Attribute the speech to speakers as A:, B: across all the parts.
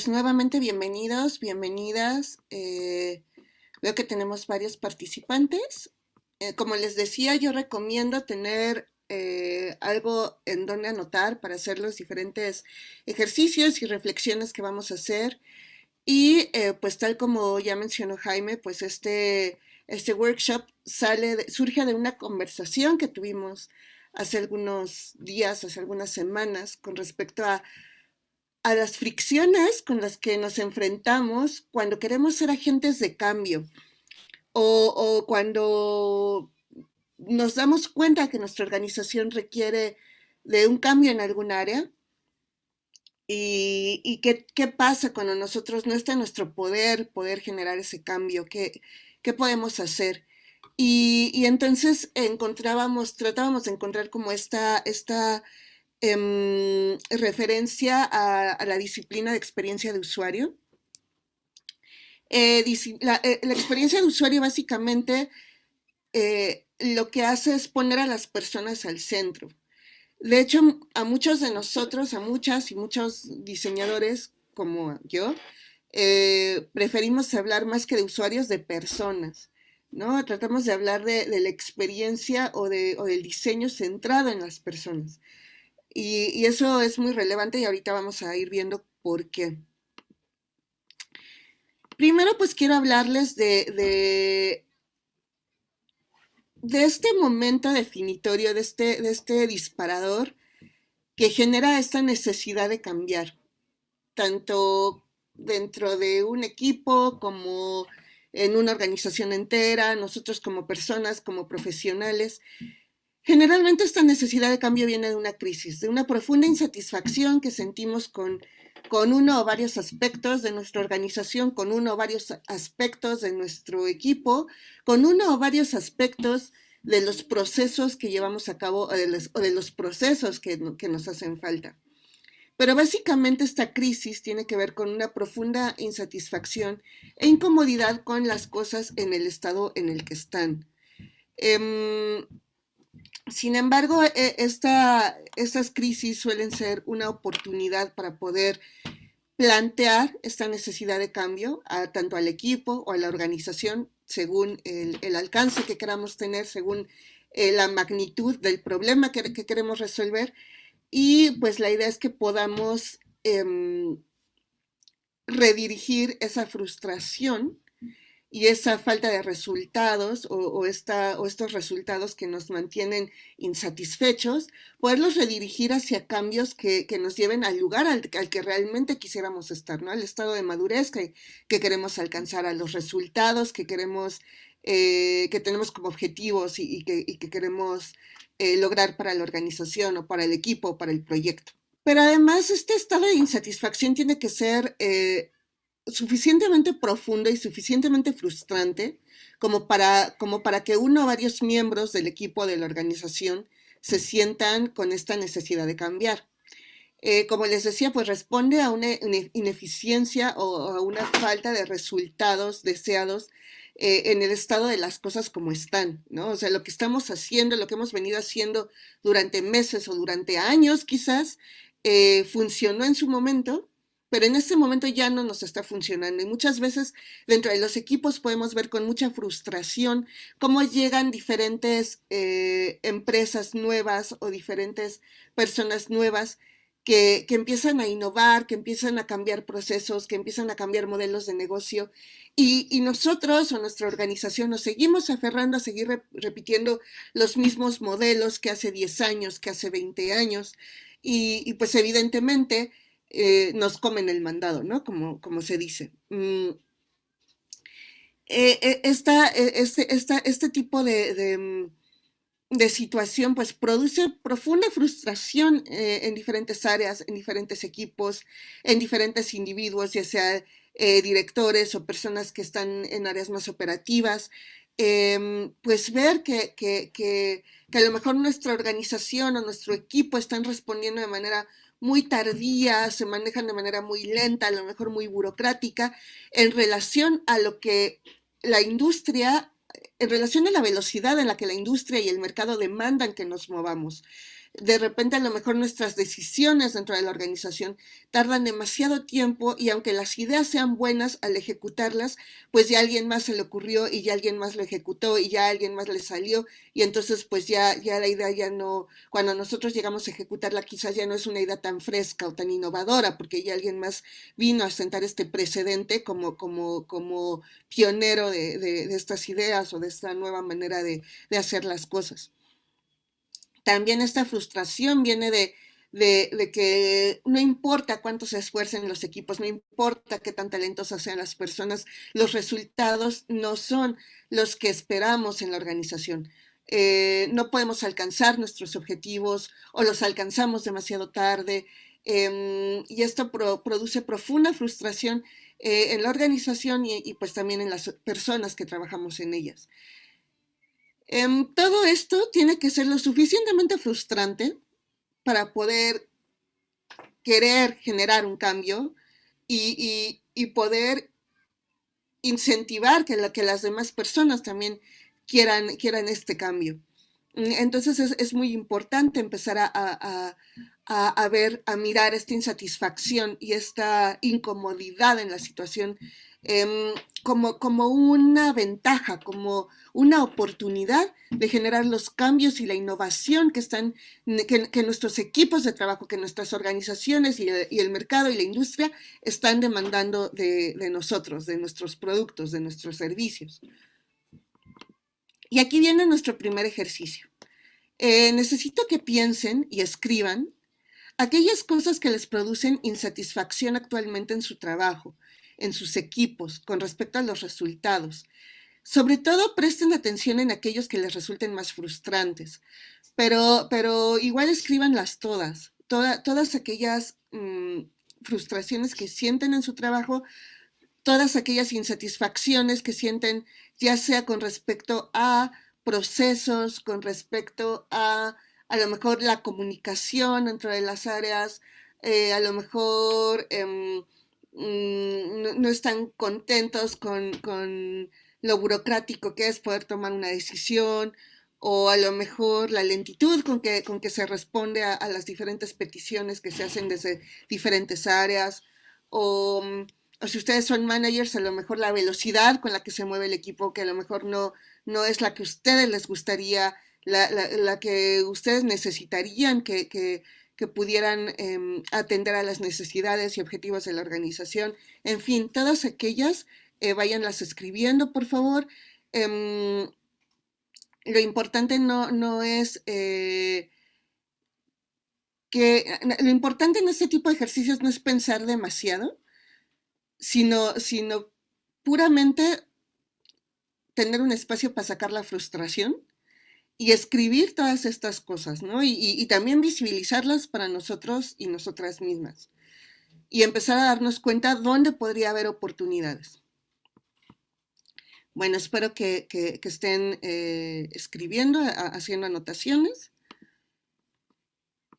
A: pues nuevamente bienvenidos, bienvenidas. Veo que tenemos varios participantes. Como les decía, yo recomiendo tener algo en donde anotar para hacer los diferentes ejercicios y reflexiones que vamos a hacer. Y pues tal como ya mencionó Jaime, pues este workshop surge de una conversación que tuvimos hace algunos días, hace algunas semanas, con respecto a las fricciones con las que nos enfrentamos cuando queremos ser agentes de cambio o cuando nos damos cuenta que nuestra organización requiere de un cambio en algún área y qué pasa cuando nosotros no está en nuestro poder generar ese cambio, qué podemos hacer. Y entonces tratábamos de encontrar como referencia a la disciplina de experiencia de usuario. La experiencia de usuario básicamente lo que hace es poner a las personas al centro. De hecho, a muchos de nosotros, a muchas y muchos diseñadores como yo, preferimos hablar más que de usuarios, de personas, ¿no? Tratamos de hablar de la experiencia o del diseño centrado en las personas. Y eso es muy relevante y ahorita vamos a ir viendo por qué. Primero, pues quiero hablarles de este momento definitorio, de este disparador que genera esta necesidad de cambiar, tanto dentro de un equipo como en una organización entera, nosotros como personas, como profesionales. Generalmente esta necesidad de cambio viene de una crisis, de una profunda insatisfacción que sentimos con uno o varios aspectos de nuestra organización, con uno o varios aspectos de nuestro equipo, con uno o varios aspectos de los procesos que llevamos a cabo o de los procesos que nos hacen falta. Pero básicamente esta crisis tiene que ver con una profunda insatisfacción e incomodidad con las cosas en el estado en el que están. Sin embargo, estas crisis suelen ser una oportunidad para poder plantear esta necesidad de cambio tanto al equipo o a la organización según el alcance que queramos tener, según la magnitud del problema que queremos resolver. Y pues la idea es que podamos redirigir esa frustración y esa falta de resultados o estos resultados que nos mantienen insatisfechos, poderlos redirigir hacia cambios que nos lleven al lugar al que realmente quisiéramos estar, ¿no? Al estado de madurez que queremos alcanzar, a los resultados que queremos, que tenemos como objetivos y que queremos lograr para la organización o para el equipo o para el proyecto. Pero además este estado de insatisfacción tiene que ser suficientemente profundo y suficientemente frustrante como para que uno o varios miembros del equipo de la organización se sientan con esta necesidad de cambiar. Como les decía, pues responde a una ineficiencia o a una falta de resultados deseados en el estado de las cosas como están, ¿no? O sea, lo que estamos haciendo, lo que hemos venido haciendo durante meses o durante años quizás, funcionó en su momento, pero en este momento ya no nos está funcionando. Y muchas veces dentro de los equipos podemos ver con mucha frustración cómo llegan diferentes empresas nuevas o diferentes personas nuevas que empiezan a innovar, que empiezan a cambiar procesos, que empiezan a cambiar modelos de negocio y nosotros o nuestra organización nos seguimos aferrando a seguir repitiendo los mismos modelos que hace 10 años, que hace 20 años y pues evidentemente nos comen el mandado, ¿no? Como se dice. Este tipo de situación pues produce profunda frustración en diferentes áreas, en diferentes equipos, en diferentes individuos, ya sea directores o personas que están en áreas más operativas, pues ver que a lo mejor nuestra organización o nuestro equipo están respondiendo de manera muy tardía, se manejan de manera muy lenta, a lo mejor muy burocrática, en relación a lo que la industria, en relación a la velocidad en la que la industria y el mercado demandan que nos movamos. De repente a lo mejor nuestras decisiones dentro de la organización tardan demasiado tiempo y aunque las ideas sean buenas al ejecutarlas, pues ya a alguien más se le ocurrió y ya alguien más lo ejecutó y ya a alguien más le salió y entonces pues ya la idea ya no, cuando nosotros llegamos a ejecutarla quizás ya no es una idea tan fresca o tan innovadora porque ya alguien más vino a sentar este precedente como pionero de estas ideas o de esta nueva manera de hacer las cosas. También esta frustración viene de que no importa cuánto se esfuercen los equipos, no importa qué tan talentosas sean las personas, los resultados no son los que esperamos en la organización. No podemos alcanzar nuestros objetivos o los alcanzamos demasiado tarde y esto produce profunda frustración en la organización y pues también en las personas que trabajamos en ellas. Todo esto tiene que ser lo suficientemente frustrante para poder querer generar un cambio y poder incentivar que las demás personas también quieran este cambio. Entonces es muy importante empezar a ver, a mirar esta insatisfacción y esta incomodidad en la situación como una ventaja, como una oportunidad de generar los cambios y la innovación que nuestros equipos de trabajo, que nuestras organizaciones y el mercado y la industria están demandando de nosotros, de nuestros productos, de nuestros servicios. Y aquí viene nuestro primer ejercicio. Necesito que piensen y escriban aquellas cosas que les producen insatisfacción actualmente en su trabajo, en sus equipos, con respecto a los resultados. Sobre todo presten atención en aquellos que les resulten más frustrantes, pero igual escríbanlas todas aquellas frustraciones que sienten en su trabajo, todas aquellas insatisfacciones que sienten, ya sea con respecto a procesos, con respecto a lo mejor la comunicación entre las áreas, a lo mejor no están contentos con lo burocrático que es poder tomar una decisión, o a lo mejor la lentitud con que se responde a las diferentes peticiones que se hacen desde diferentes áreas, o o si ustedes son managers, a lo mejor la velocidad con la que se mueve el equipo, que a lo mejor no es la que a ustedes les gustaría, la que ustedes necesitarían que pudieran atender a las necesidades y objetivos de la organización. En fin, todas aquellas, váyanlas escribiendo, por favor. Lo importante no es lo importante en este tipo de ejercicios no es pensar demasiado, sino puramente tener un espacio para sacar la frustración y escribir todas estas cosas, ¿no? Y también visibilizarlas para nosotros y nosotras mismas. Y empezar a darnos cuenta dónde podría haber oportunidades. Bueno, espero que estén escribiendo, haciendo anotaciones.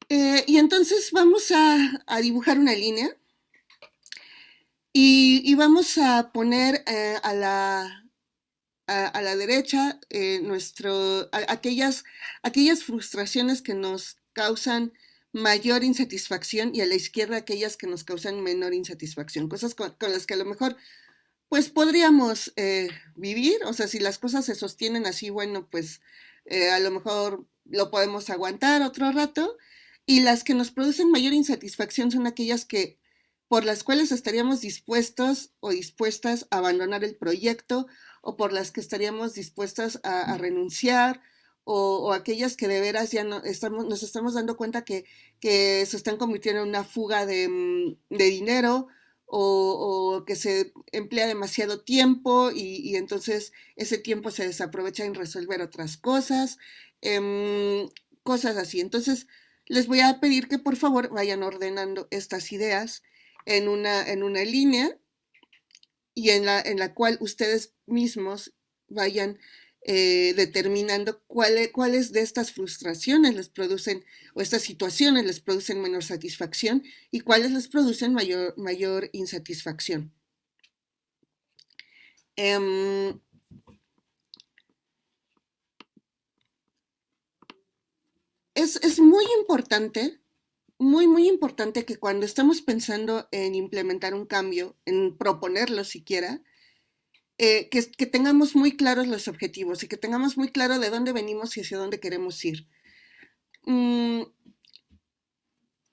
A: Y entonces vamos a dibujar una línea y vamos a poner a la derecha aquellas frustraciones que nos causan mayor insatisfacción y a la izquierda aquellas que nos causan menor insatisfacción, cosas con las que a lo mejor pues podríamos vivir, o sea, si las cosas se sostienen así, bueno, pues a lo mejor lo podemos aguantar otro rato, y las que nos producen mayor insatisfacción son aquellas por las cuales estaríamos dispuestos o dispuestas a abandonar el proyecto, o por las que estaríamos dispuestas a renunciar, o aquellas que de veras ya no nos estamos dando cuenta que se están convirtiendo en una fuga de dinero, o que se emplea demasiado tiempo y entonces ese tiempo se desaprovecha en resolver otras cosas, cosas así. Entonces, les voy a pedir que por favor vayan ordenando estas ideas en una línea y en la cual ustedes mismos vayan determinando cuáles de estas frustraciones les producen o estas situaciones les producen menor satisfacción y cuáles les producen mayor insatisfacción. es muy importante, muy, muy importante que cuando estamos pensando en implementar un cambio, en proponerlo siquiera, que tengamos muy claros los objetivos y que tengamos muy claro de dónde venimos y hacia dónde queremos ir. Mm,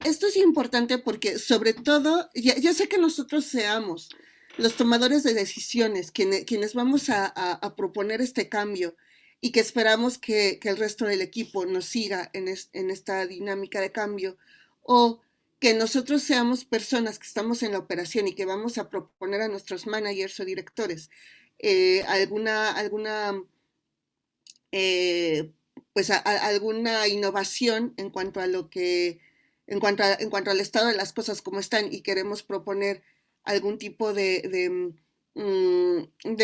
A: Esto es importante porque sobre todo, ya sé que nosotros seamos los tomadores de decisiones, quienes vamos a proponer este cambio y que esperamos que el resto del equipo nos siga en esta dinámica de cambio, o que nosotros seamos personas que estamos en la operación y que vamos a proponer a nuestros managers o directores alguna eh, pues alguna innovación en cuanto a lo que, en cuanto al estado de las cosas como están y queremos proponer algún tipo de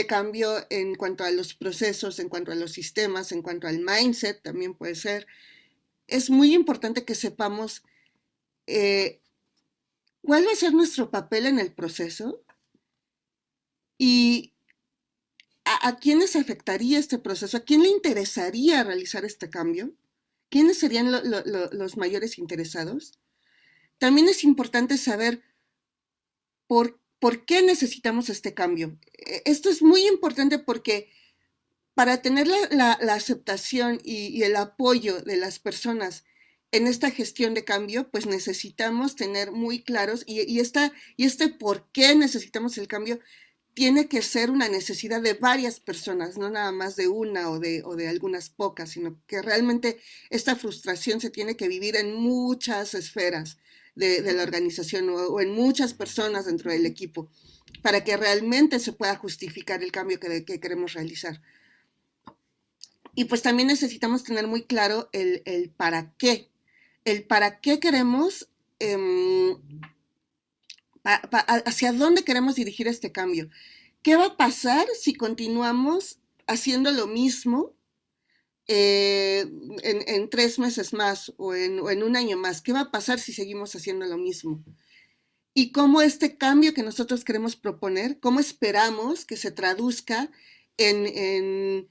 A: cambio en cuanto a los procesos, en cuanto a los sistemas, en cuanto al mindset también puede ser. Es muy importante que sepamos eh, cuál va a ser nuestro papel en el proceso y a quiénes afectaría este proceso, a quién le interesaría realizar este cambio, quiénes serían los mayores interesados. También es importante saber por qué necesitamos este cambio. Esto es muy importante porque para tener la aceptación y el apoyo de las personas en esta gestión de cambio, pues necesitamos tener muy claros y este por qué necesitamos el cambio tiene que ser una necesidad de varias personas, no nada más de una o de algunas pocas, sino que realmente esta frustración se tiene que vivir en muchas esferas de la organización o en muchas personas dentro del equipo para que realmente se pueda justificar el cambio que queremos realizar. Y pues también necesitamos tener muy claro el para qué queremos, hacia dónde queremos dirigir este cambio. ¿Qué va a pasar si continuamos haciendo lo mismo en 3 meses más o en un año más? ¿Qué va a pasar si seguimos haciendo lo mismo? Y cómo este cambio que nosotros queremos proponer, cómo esperamos que se traduzca en, en,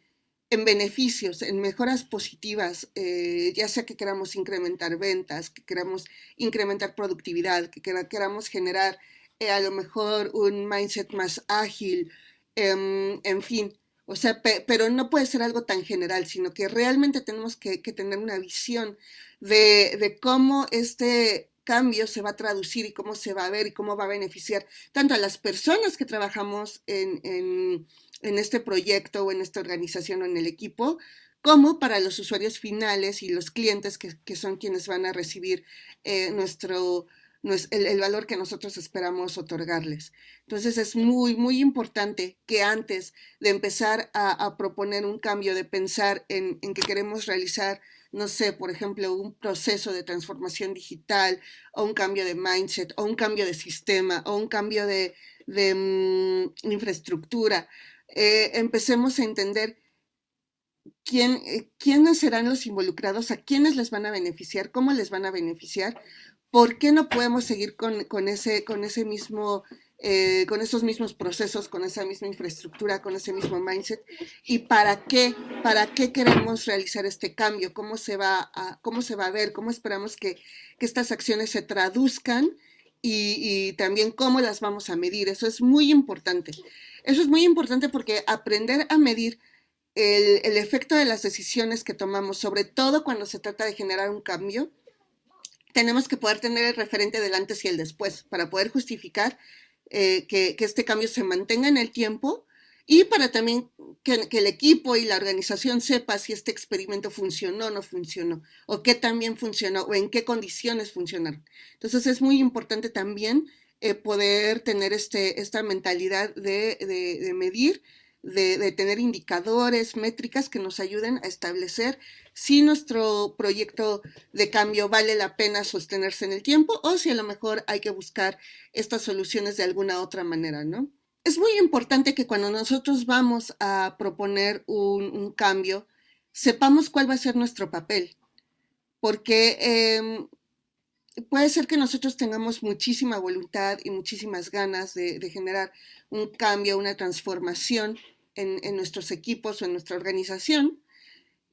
A: en beneficios, en mejoras positivas, ya sea que queramos incrementar ventas, que queramos incrementar productividad, que queramos generar a lo mejor un mindset más ágil, en fin. O sea, pero no puede ser algo tan general, sino que realmente tenemos que tener una visión de cómo este cambio se va a traducir y cómo se va a ver y cómo va a beneficiar tanto a las personas que trabajamos en este proyecto o en esta organización o en el equipo, como para los usuarios finales y los clientes que son quienes van a recibir el valor que nosotros esperamos otorgarles. Entonces es muy, muy importante que antes de empezar a proponer un cambio, de pensar en que queremos realizar, no sé, por ejemplo, un proceso de transformación digital o un cambio de mindset o un cambio de sistema o un cambio de infraestructura, empecemos a entender quiénes serán los involucrados, a quiénes les van a beneficiar, cómo les van a beneficiar, por qué no podemos seguir con ese mismo, con esos mismos procesos, con esa misma infraestructura, con ese mismo mindset, y para qué queremos realizar este cambio, cómo se va a ver, cómo esperamos que estas acciones se traduzcan y también cómo las vamos a medir. Eso es muy importante. Eso es muy importante porque aprender a medir el efecto de las decisiones que tomamos, sobre todo cuando se trata de generar un cambio, tenemos que poder tener el referente del antes y el después para poder justificar que este cambio se mantenga en el tiempo y para también que el equipo y la organización sepa si este experimento funcionó o no funcionó, o qué también funcionó, o en qué condiciones funcionaron. Entonces es muy importante también poder tener esta mentalidad de medir, de tener indicadores, métricas que nos ayuden a establecer si nuestro proyecto de cambio vale la pena sostenerse en el tiempo o si a lo mejor hay que buscar estas soluciones de alguna otra manera, ¿no? Es muy importante que cuando nosotros vamos a proponer un cambio, sepamos cuál va a ser nuestro papel, porque puede ser que nosotros tengamos muchísima voluntad y muchísimas ganas de generar un cambio, una transformación en nuestros equipos o en nuestra organización,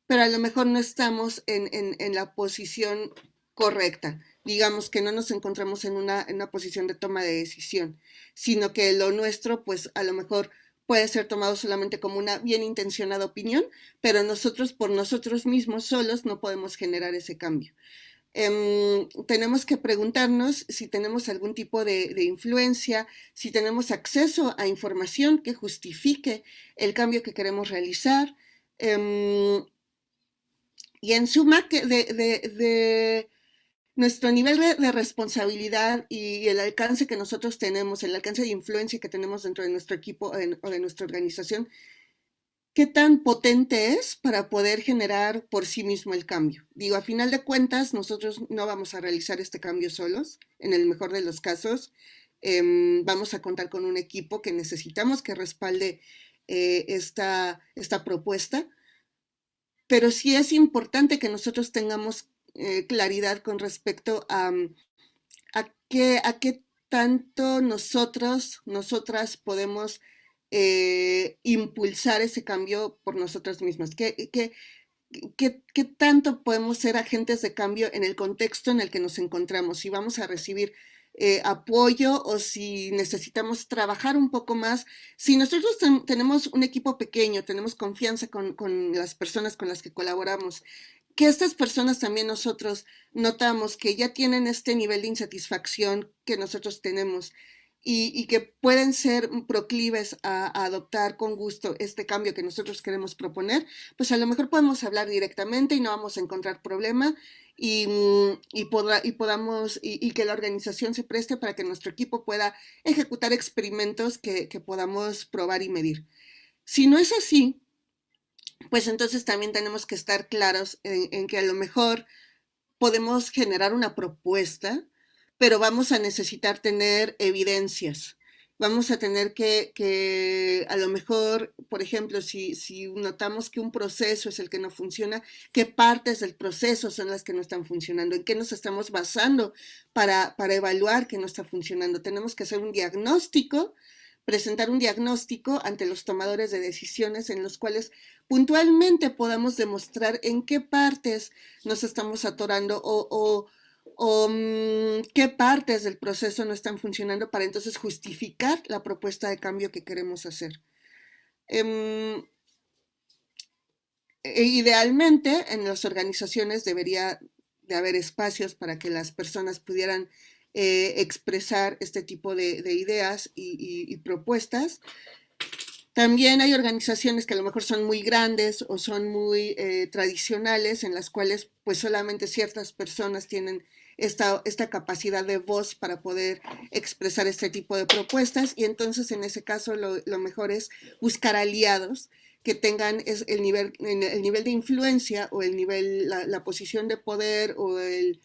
A: pero a lo mejor no estamos en la posición correcta. Digamos que no nos encontramos en una posición de toma de decisión, sino que lo nuestro, pues a lo mejor puede ser tomado solamente como una bien intencionada opinión, pero nosotros por nosotros mismos solos no podemos generar ese cambio. Tenemos que preguntarnos si tenemos algún tipo de influencia, si tenemos acceso a información que justifique el cambio que queremos realizar. Y en suma, que de nuestro nivel de responsabilidad y el alcance que nosotros tenemos, el alcance de influencia que tenemos dentro de nuestro equipo o de nuestra organización, qué tan potente es para poder generar por sí mismo el cambio. Digo, a final de cuentas, nosotros no vamos a realizar este cambio solos, en el mejor de los casos. Vamos a contar con un equipo que necesitamos que respalde esta propuesta, pero sí es importante que nosotros tengamos claridad con respecto a qué tanto nosotras podemos impulsar ese cambio por nosotras mismas. ¿Qué tanto podemos ser agentes de cambio en el contexto en el que nos encontramos? Si vamos a recibir apoyo o si necesitamos trabajar un poco más. Si nosotros tenemos un equipo pequeño, tenemos confianza con las personas con las que colaboramos, que estas personas también nosotros notamos que ya tienen este nivel de insatisfacción que nosotros tenemos y que pueden ser proclives a adoptar con gusto este cambio que nosotros queremos proponer, pues a lo mejor podemos hablar directamente y no vamos a encontrar problema y que la organización se preste para que nuestro equipo pueda ejecutar experimentos que podamos probar y medir. Si no es así, pues entonces también tenemos que estar claros en que a lo mejor podemos generar una propuesta, pero vamos a necesitar tener evidencias. Vamos a tener a lo mejor, por ejemplo, si notamos que un proceso es el que no funciona, qué partes del proceso son las que no están funcionando, en qué nos estamos basando para evaluar que no está funcionando. Tenemos que hacer un diagnóstico, presentar un diagnóstico ante los tomadores de decisiones en los cuales puntualmente podamos demostrar en qué partes nos estamos atorando o qué partes del proceso no están funcionando para entonces justificar la propuesta de cambio que queremos hacer. Idealmente, en las organizaciones debería de haber espacios para que las personas pudieran expresar este tipo de ideas y propuestas. También hay organizaciones que a lo mejor son muy grandes o son muy tradicionales, en las cuales pues solamente ciertas personas tienen esta capacidad de voz para poder expresar este tipo de propuestas, y entonces en ese caso lo mejor es buscar aliados que tengan el nivel de influencia o la posición de poder o el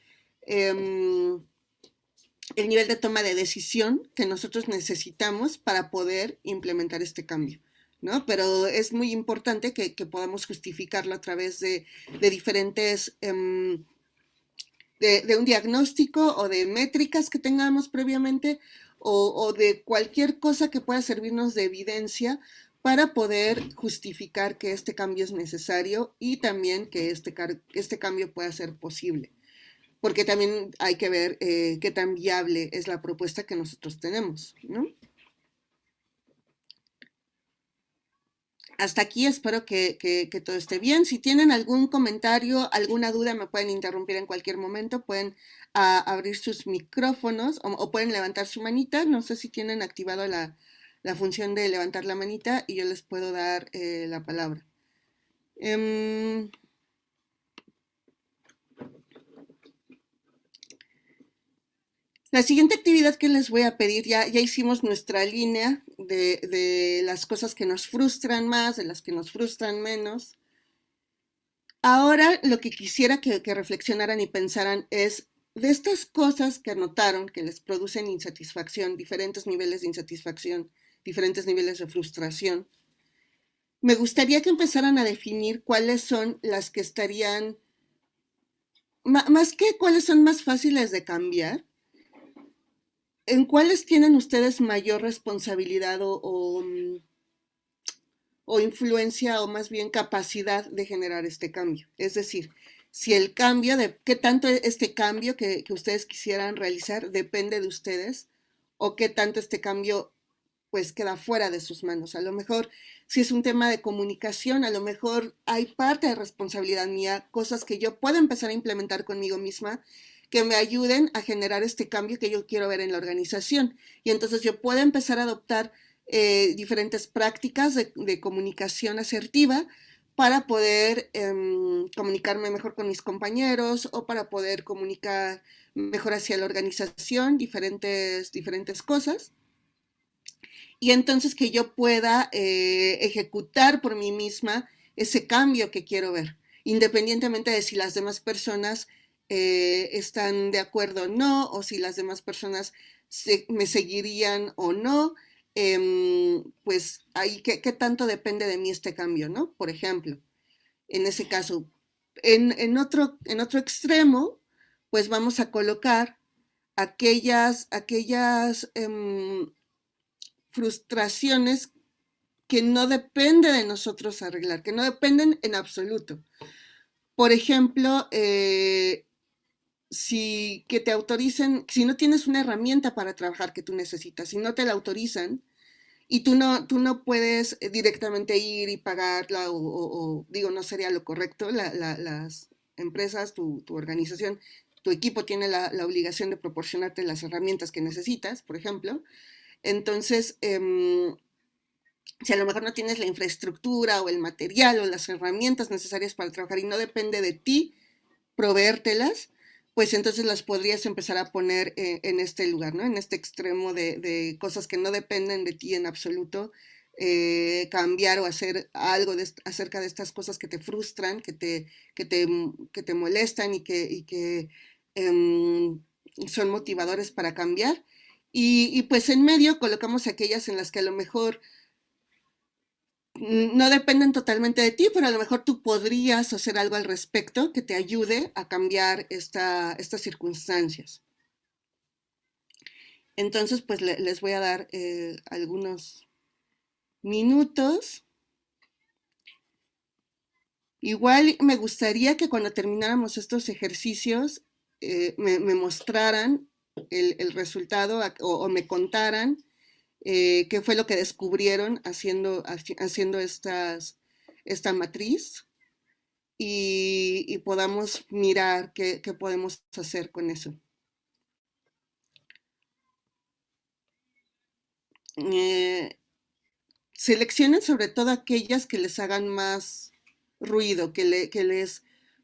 A: nivel de toma de decisión que nosotros necesitamos para poder implementar este cambio, ¿no? Pero es muy importante que podamos justificarlo a través de diferentes, de un diagnóstico o de métricas que tengamos previamente o de cualquier cosa que pueda servirnos de evidencia para poder justificar que este cambio es necesario y también que este cambio pueda ser posible, porque también hay que ver qué tan viable es la propuesta que nosotros tenemos, ¿no? Hasta aquí espero que todo esté bien. Si tienen algún comentario, alguna duda, me pueden interrumpir en cualquier momento, pueden abrir sus micrófonos o pueden levantar su manita. No sé si tienen activado la función de levantar la manita y yo les puedo dar la palabra. La siguiente actividad que les voy a pedir, ya hicimos nuestra línea de las cosas que nos frustran más, de las que nos frustran menos. Ahora lo que quisiera que reflexionaran y pensaran es de estas cosas que anotaron que les producen insatisfacción, diferentes niveles de insatisfacción, diferentes niveles de frustración. Me gustaría que empezaran a definir cuáles son las que estarían, más que cuáles son más fáciles de cambiar, ¿en cuáles tienen ustedes mayor responsabilidad o influencia o más bien capacidad de generar este cambio. Es decir, si el cambio, de qué tanto este cambio que ustedes quisieran realizar depende de ustedes o qué tanto este cambio pues queda fuera de sus manos. A lo mejor, si es un tema de comunicación, a lo mejor hay parte de responsabilidad mía, cosas que yo puedo empezar a implementar conmigo misma que me ayuden a generar este cambio que yo quiero ver en la organización. Y entonces yo puedo empezar a adoptar diferentes prácticas de comunicación asertiva para poder comunicarme mejor con mis compañeros o para poder comunicar mejor hacia la organización diferentes cosas. Y entonces que yo pueda ejecutar por mí misma ese cambio que quiero ver, independientemente de si las demás personas están de acuerdo o no, o si las demás personas me seguirían o no, pues ahí qué tanto depende de mí este cambio, ¿no? Por ejemplo, en ese caso, en otro extremo, pues vamos a colocar aquellas frustraciones que no depende de nosotros arreglar, que no dependen en absoluto. Por ejemplo, si que te autoricen, si no tienes una herramienta para trabajar que tú necesitas, si no te la autorizan y tú no puedes directamente ir y pagarla o digo, no sería lo correcto, las empresas, tu organización, tu equipo tiene la obligación de proporcionarte las herramientas que necesitas, por ejemplo. Entonces, si a lo mejor no tienes la infraestructura o el material o las herramientas necesarias para trabajar y no depende de ti proveértelas, pues entonces las podrías empezar a poner en este lugar, ¿no? En este extremo de cosas que no dependen de ti en absoluto, cambiar o hacer algo acerca de estas cosas que te frustran, que te molestan y que son motivadores para cambiar. Y pues en medio colocamos aquellas en las que a lo mejor no dependen totalmente de ti, pero a lo mejor tú podrías hacer algo al respecto que te ayude a cambiar estas circunstancias. Entonces, pues les voy a dar algunos minutos. Igual me gustaría que cuando termináramos estos ejercicios me mostraran el resultado o me contaran qué fue lo que descubrieron haciendo esta matriz y podamos mirar qué podemos hacer con eso. Seleccionen sobre todo aquellas que les hagan más ruido, que les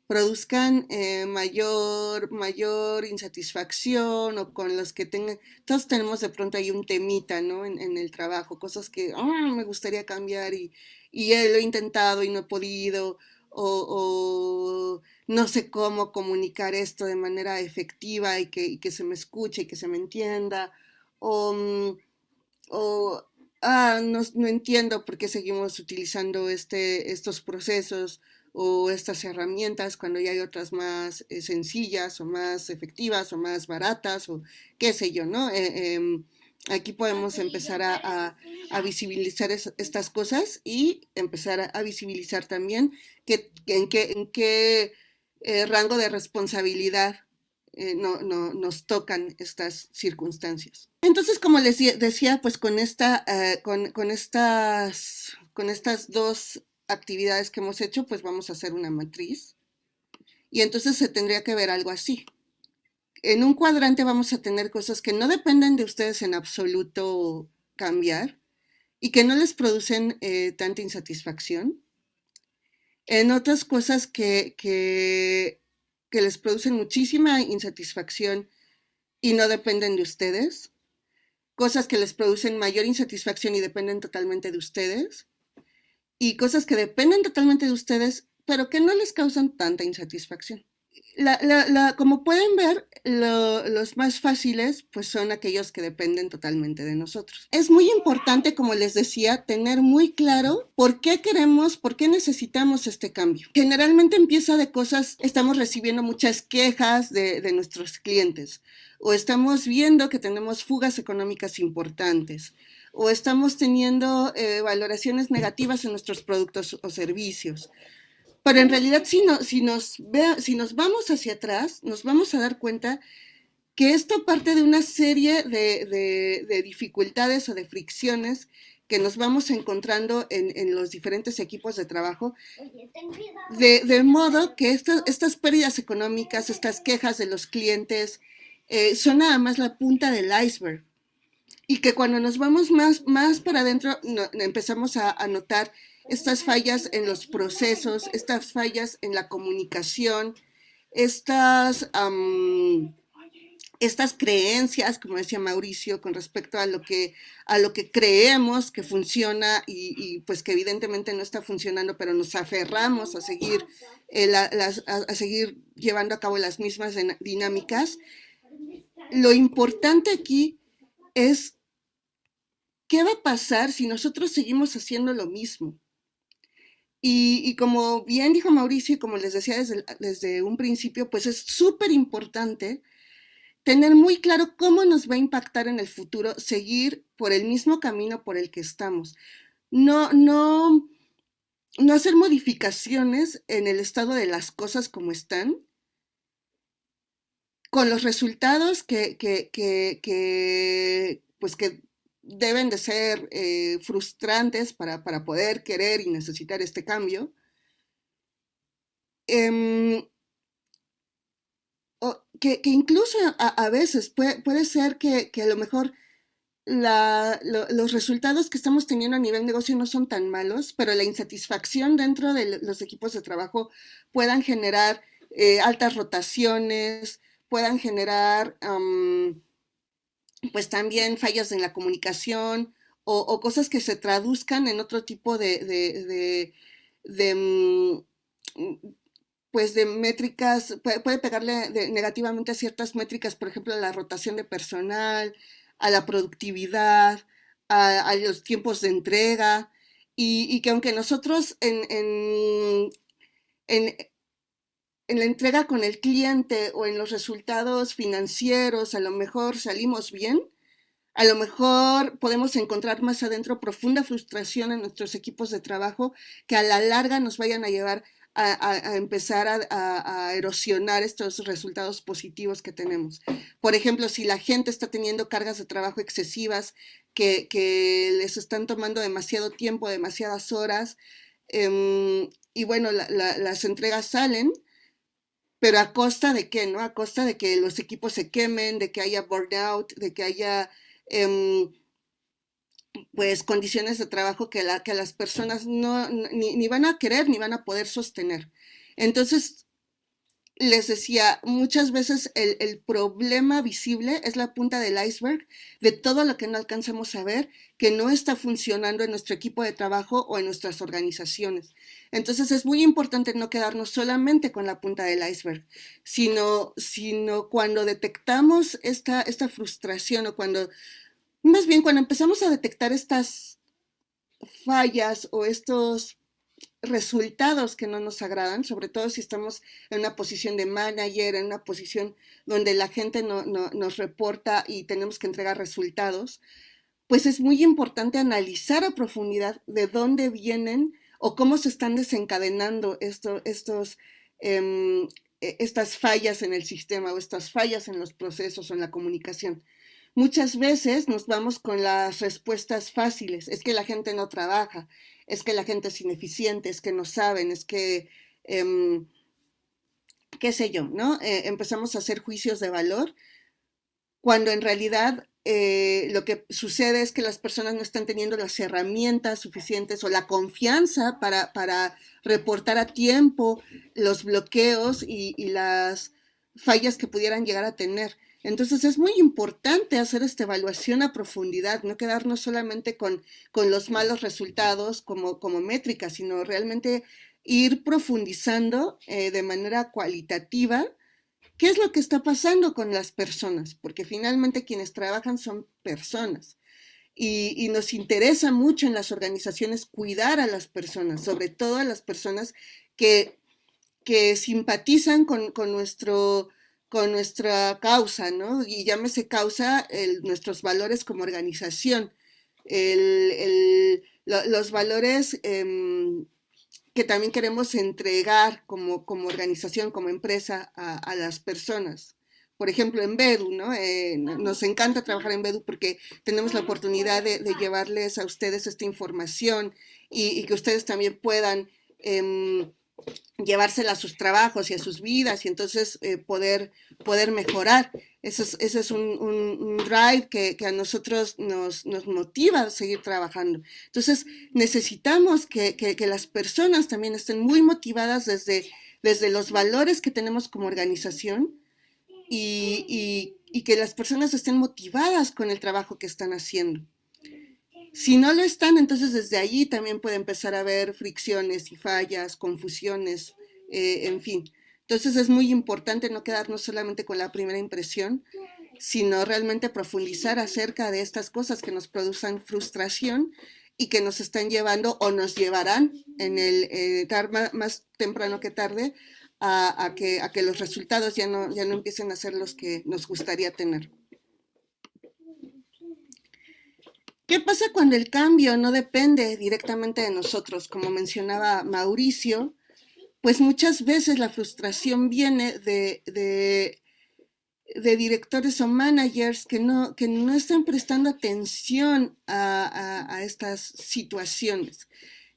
A: produzcan mayor insatisfacción o con los que tengan, todos tenemos de pronto ahí un temita, ¿no? En el trabajo, cosas que me gustaría cambiar y lo he intentado y no he podido, o no sé cómo comunicar esto de manera efectiva y que se me escuche y que se me entienda, o, o no entiendo por qué seguimos utilizando estos procesos o estas herramientas cuando ya hay otras más sencillas o más efectivas o más baratas o qué sé yo, ¿no? Aquí podemos empezar a visibilizar estas cosas y empezar a visibilizar también en qué rango de responsabilidad nos tocan estas circunstancias. Entonces, como les decía, pues con estas dos actividades que hemos hecho, pues vamos a hacer una matriz. Y entonces se tendría que ver algo así. En un cuadrante vamos a tener cosas que no dependen de ustedes en absoluto cambiar y que no les producen tanta insatisfacción. En otras cosas que les producen muchísima insatisfacción y no dependen de ustedes. Cosas que les producen mayor insatisfacción y dependen totalmente de ustedes. Y cosas que dependen totalmente de ustedes, pero que no les causan tanta insatisfacción. Como pueden ver, los más fáciles pues son aquellos que dependen totalmente de nosotros. Es muy importante, como les decía, tener muy claro por qué necesitamos este cambio. Generalmente empieza de cosas, estamos recibiendo muchas quejas de nuestros clientes o estamos viendo que tenemos fugas económicas importantes o estamos teniendo valoraciones negativas en nuestros productos o servicios. Pero en realidad, si nos vamos hacia atrás, nos vamos a dar cuenta que esto parte de una serie de dificultades o de fricciones que nos vamos encontrando en los diferentes equipos de trabajo, de modo que estas pérdidas económicas, estas quejas de los clientes, son nada más la punta del iceberg. Y que cuando nos vamos más para adentro, empezamos a notar estas fallas en los procesos, estas fallas en la comunicación, estas... estas creencias, como decía Mauricio, con respecto a lo que creemos que funciona pues que evidentemente no está funcionando, pero nos aferramos a seguir, a seguir llevando a cabo las mismas dinámicas. Lo importante aquí es qué va a pasar si nosotros seguimos haciendo lo mismo. Y como bien dijo Mauricio y como les decía desde un principio, pues es súper importante tener muy claro cómo nos va a impactar en el futuro seguir por el mismo camino por el que estamos. No hacer modificaciones en el estado de las cosas como están, con los resultados pues que deben de ser frustrantes para poder querer y necesitar este cambio. Que incluso a veces puede ser que a lo mejor los resultados que estamos teniendo a nivel negocio no son tan malos, pero la insatisfacción dentro de los equipos de trabajo puedan generar altas rotaciones, puedan generar pues también fallas en la comunicación o cosas que se traduzcan en otro tipo de pues de métricas, puede pegarle negativamente a ciertas métricas, por ejemplo, a la rotación de personal, a la productividad, a los tiempos de entrega, y que aunque nosotros en, en la entrega con el cliente o en los resultados financieros a lo mejor salimos bien, a lo mejor podemos encontrar más adentro profunda frustración en nuestros equipos de trabajo que a la larga nos vayan a llevar a empezar a erosionar estos resultados positivos que tenemos. Por ejemplo, si la gente está teniendo cargas de trabajo excesivas que les están tomando demasiado tiempo, demasiadas horas, y bueno, las entregas salen, pero a costa de qué, ¿no? A costa de que los equipos se quemen, de que haya burnout, de que haya pues condiciones de trabajo que las personas ni van a querer ni van a poder sostener. Entonces, les decía, muchas veces el problema visible es la punta del iceberg de todo lo que no alcanzamos a ver, que no está funcionando en nuestro equipo de trabajo o en nuestras organizaciones. Entonces es muy importante no quedarnos solamente con la punta del iceberg, sino cuando detectamos esta frustración o más bien cuando empezamos a detectar estas fallas o estos resultados que no nos agradan, sobre todo si estamos en una posición de manager, en una posición donde la gente nos reporta y tenemos que entregar resultados, pues es muy importante analizar a profundidad de dónde vienen o cómo se están desencadenando estas fallas en el sistema o estas fallas en los procesos o en la comunicación. Muchas veces nos vamos con las respuestas fáciles, es que la gente no trabaja, es que la gente es ineficiente, es que no saben, es que, qué sé yo, ¿no? Empezamos a hacer juicios de valor cuando en realidad lo que sucede es que las personas no están teniendo las herramientas suficientes o la confianza para reportar a tiempo los bloqueos y las fallas que pudieran llegar a tener. Entonces es muy importante hacer esta evaluación a profundidad, no quedarnos solamente con los malos resultados como métrica, sino realmente ir profundizando de manera cualitativa qué es lo que está pasando con las personas, porque finalmente quienes trabajan son personas. Y nos interesa mucho en las organizaciones cuidar a las personas, sobre todo a las personas que, que simpatizan con nuestra causa, ¿no? Y llámese causa nuestros valores como organización. los valores que también queremos entregar como organización, como empresa a las personas. Por ejemplo, en Bedu, ¿no? Nos encanta trabajar en Bedu porque tenemos la oportunidad de llevarles a ustedes esta información y que ustedes también puedan llevársela a sus trabajos y a sus vidas y entonces poder mejorar. Ese es un drive que a nosotros nos motiva a seguir trabajando. Entonces necesitamos que las personas también estén muy motivadas desde los valores que tenemos como organización y que las personas estén motivadas con el trabajo que están haciendo. Si no lo están, entonces desde allí también puede empezar a haber fricciones y fallas, confusiones, en fin. Entonces es muy importante no quedarnos solamente con la primera impresión, sino realmente profundizar acerca de estas cosas que nos producen frustración y que nos están llevando o nos llevarán en el más temprano que tarde a que los resultados ya no empiecen a ser los que nos gustaría tener. ¿Qué pasa cuando el cambio no depende directamente de nosotros? Como mencionaba Mauricio, pues muchas veces la frustración viene de directores o managers que no están prestando atención a estas situaciones,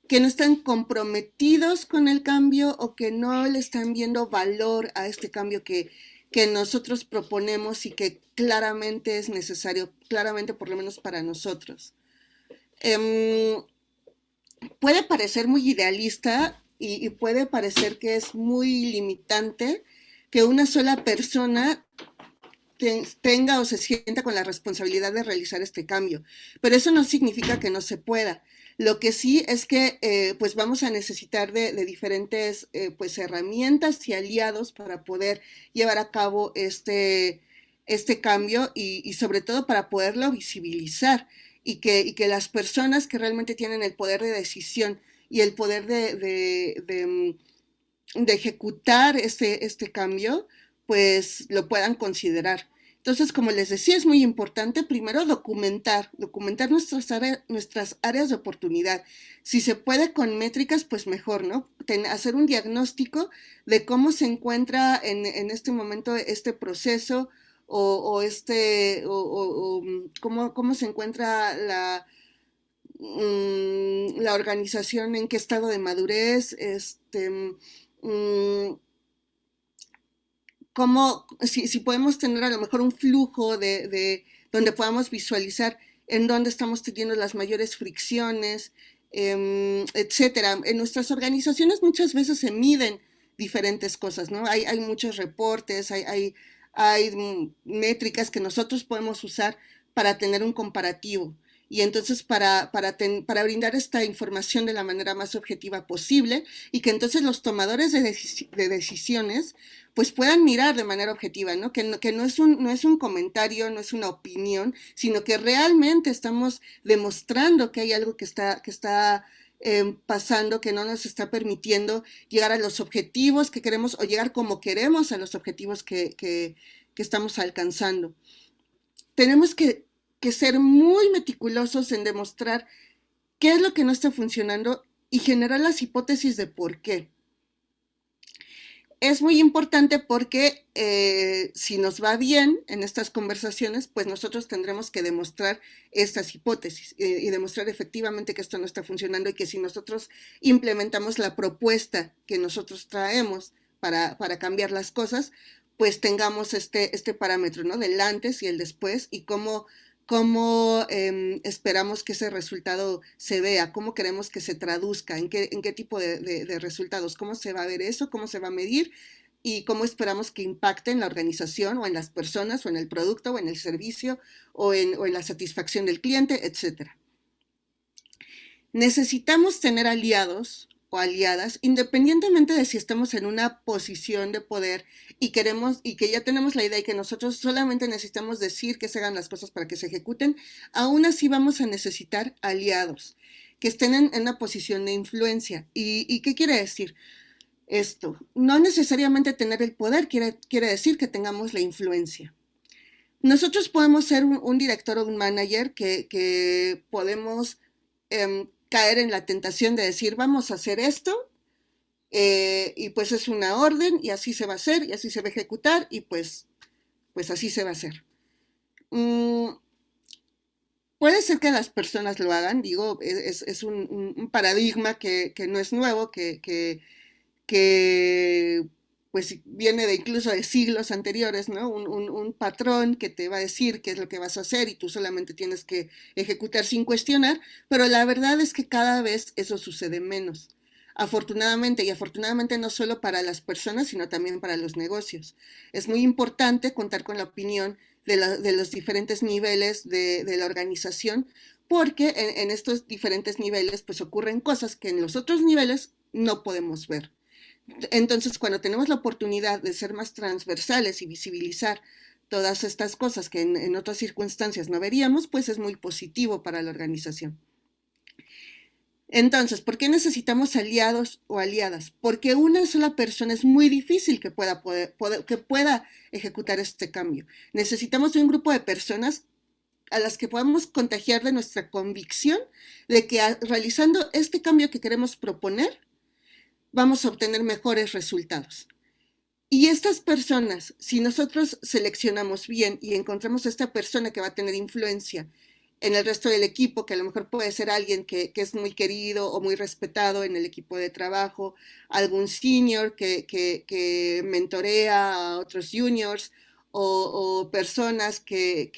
A: que no están comprometidos con el cambio o que no le están viendo valor a este cambio que nosotros proponemos y que claramente es necesario, claramente por lo menos para nosotros. Puede parecer muy idealista y puede parecer que es muy limitante que una sola persona tenga o se sienta con la responsabilidad de realizar este cambio, pero eso no significa que no se pueda. Lo que sí es que pues vamos a necesitar de diferentes pues herramientas y aliados para poder llevar a cabo este cambio y sobre todo para poderlo visibilizar y que las personas que realmente tienen el poder de decisión y el poder de ejecutar este cambio, pues lo puedan considerar. Entonces, como les decía, es muy importante primero documentar nuestras áreas de oportunidad. Si se puede con métricas, pues mejor, ¿no? Hacer un diagnóstico de cómo se encuentra en este momento este proceso o cómo se encuentra la organización, en qué estado de madurez, si podemos tener a lo mejor un flujo donde podamos visualizar en dónde estamos teniendo las mayores fricciones, etcétera. En nuestras organizaciones muchas veces se miden diferentes cosas, ¿no? Hay muchos reportes, hay métricas que nosotros podemos usar para tener un comparativo. Y entonces para brindar esta información de la manera más objetiva posible y que entonces los tomadores de decisiones pues puedan mirar de manera objetiva, ¿no? Que no es un comentario, no es una opinión, sino que realmente estamos demostrando que hay algo que está pasando, que no nos está permitiendo llegar a los objetivos que queremos o llegar como queremos a los objetivos que estamos alcanzando. Tenemos que ser muy meticulosos en demostrar qué es lo que no está funcionando y generar las hipótesis de por qué. Es muy importante porque si nos va bien en estas conversaciones, pues nosotros tendremos que demostrar estas hipótesis y demostrar efectivamente que esto no está funcionando y que si nosotros implementamos la propuesta que nosotros traemos para cambiar las cosas, pues tengamos este parámetro, ¿no? Del antes y el después y cómo esperamos que ese resultado se vea, cómo queremos que se traduzca, en qué tipo de resultados, cómo se va a ver eso, cómo se va a medir y cómo esperamos que impacte en la organización o en las personas o en el producto o en el servicio o en la satisfacción del cliente, etc. Necesitamos tener aliados o aliadas, independientemente de si estamos en una posición de poder y que ya tenemos la idea y que nosotros solamente necesitamos decir que se hagan las cosas para que se ejecuten, aún así vamos a necesitar aliados que estén en una posición de influencia. ¿Y qué quiere decir esto? No necesariamente tener el poder quiere decir que tengamos la influencia. Nosotros podemos ser un director o un manager que podemos caer en la tentación de decir, vamos a hacer esto, y pues es una orden y así se va a hacer y así se va a ejecutar y pues así se va a hacer. Mm, puede ser que las personas lo hagan, digo, es un paradigma que no es nuevo, que pues viene de incluso de siglos anteriores, ¿no? Un patrón que te va a decir qué es lo que vas a hacer y tú solamente tienes que ejecutar sin cuestionar, pero la verdad es que cada vez eso sucede menos. Afortunadamente, y afortunadamente no solo para las personas, sino también para los negocios. Es muy importante contar con la opinión de los diferentes niveles de la organización, porque en estos diferentes niveles pues ocurren cosas que en los otros niveles no podemos ver. Entonces, cuando tenemos la oportunidad de ser más transversales y visibilizar todas estas cosas que en otras circunstancias no veríamos, pues es muy positivo para la organización. Entonces, ¿por qué necesitamos aliados o aliadas? Porque una sola persona es muy difícil que que pueda ejecutar este cambio. Necesitamos de un grupo de personas a las que podamos contagiar de nuestra convicción de que realizando este cambio que queremos proponer, vamos a obtener mejores resultados. Y estas personas, si nosotros seleccionamos bien y encontramos a esta persona que va a tener influencia en el resto del equipo, que a lo mejor puede ser alguien que es muy querido o muy respetado en el equipo de trabajo, algún senior que mentorea a otros juniors o personas que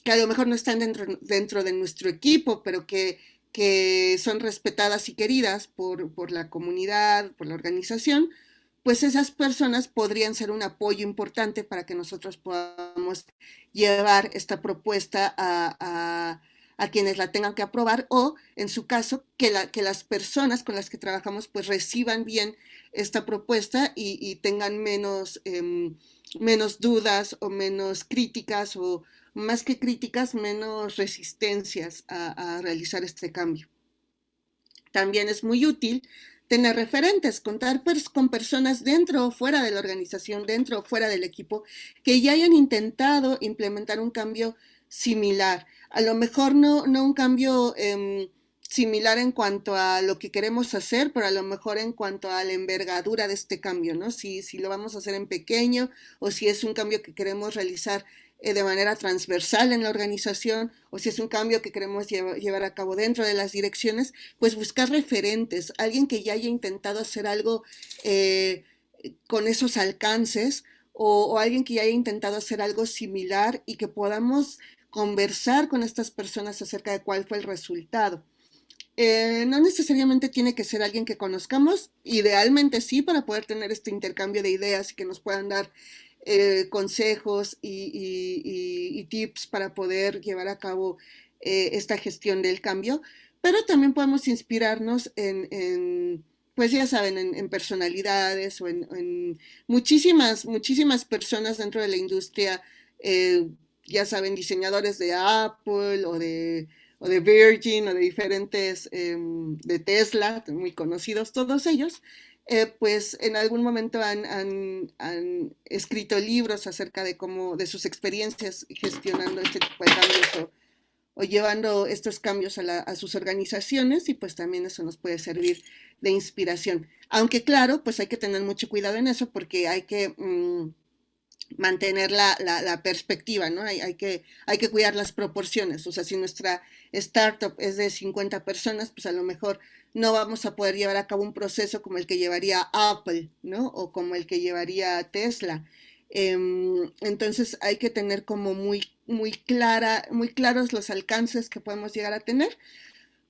A: a lo mejor no están dentro de nuestro equipo, pero que son respetadas y queridas por la comunidad, por la organización, pues esas personas podrían ser un apoyo importante para que nosotros podamos llevar esta propuesta a quienes la tengan que aprobar o, en su caso, que las personas con las que trabajamos pues reciban bien esta propuesta y tengan menos dudas o menos críticas o más que críticas, menos resistencias a realizar este cambio. También es muy útil tener referentes, contar con personas dentro o fuera de la organización, dentro o fuera del equipo, que ya hayan intentado implementar un cambio similar. A lo mejor no un cambio similar en cuanto a lo que queremos hacer, pero a lo mejor en cuanto a la envergadura de este cambio, ¿no? Si lo vamos a hacer en pequeño o si es un cambio que queremos realizar de manera transversal en la organización o si es un cambio que queremos llevar a cabo dentro de las direcciones, pues buscar referentes, alguien que ya haya intentado hacer algo con esos alcances o alguien que ya haya intentado hacer algo similar y que podamos conversar con estas personas acerca de cuál fue el resultado. No necesariamente tiene que ser alguien que conozcamos, idealmente sí, para poder tener este intercambio de ideas y que nos puedan dar consejos y tips para poder llevar a cabo esta gestión del cambio, pero también podemos inspirarnos pues ya saben, en personalidades o en muchísimas personas dentro de la industria, eh, ya saben, diseñadores de Apple o de Virgin o de diferentes, de Tesla, muy conocidos todos ellos, pues en algún momento han escrito libros acerca de de sus experiencias gestionando este tipo de cambios o llevando estos cambios a sus organizaciones y pues también eso nos puede servir de inspiración. Aunque claro, pues hay que tener mucho cuidado en eso porque hay que mantener la perspectiva, ¿no? Hay que cuidar las proporciones. O sea, si nuestra startup es de 50 personas, pues a lo mejor no vamos a poder llevar a cabo un proceso como el que llevaría Apple, ¿no? O como el que llevaría Tesla. Entonces hay que tener como muy claros los alcances que podemos llegar a tener,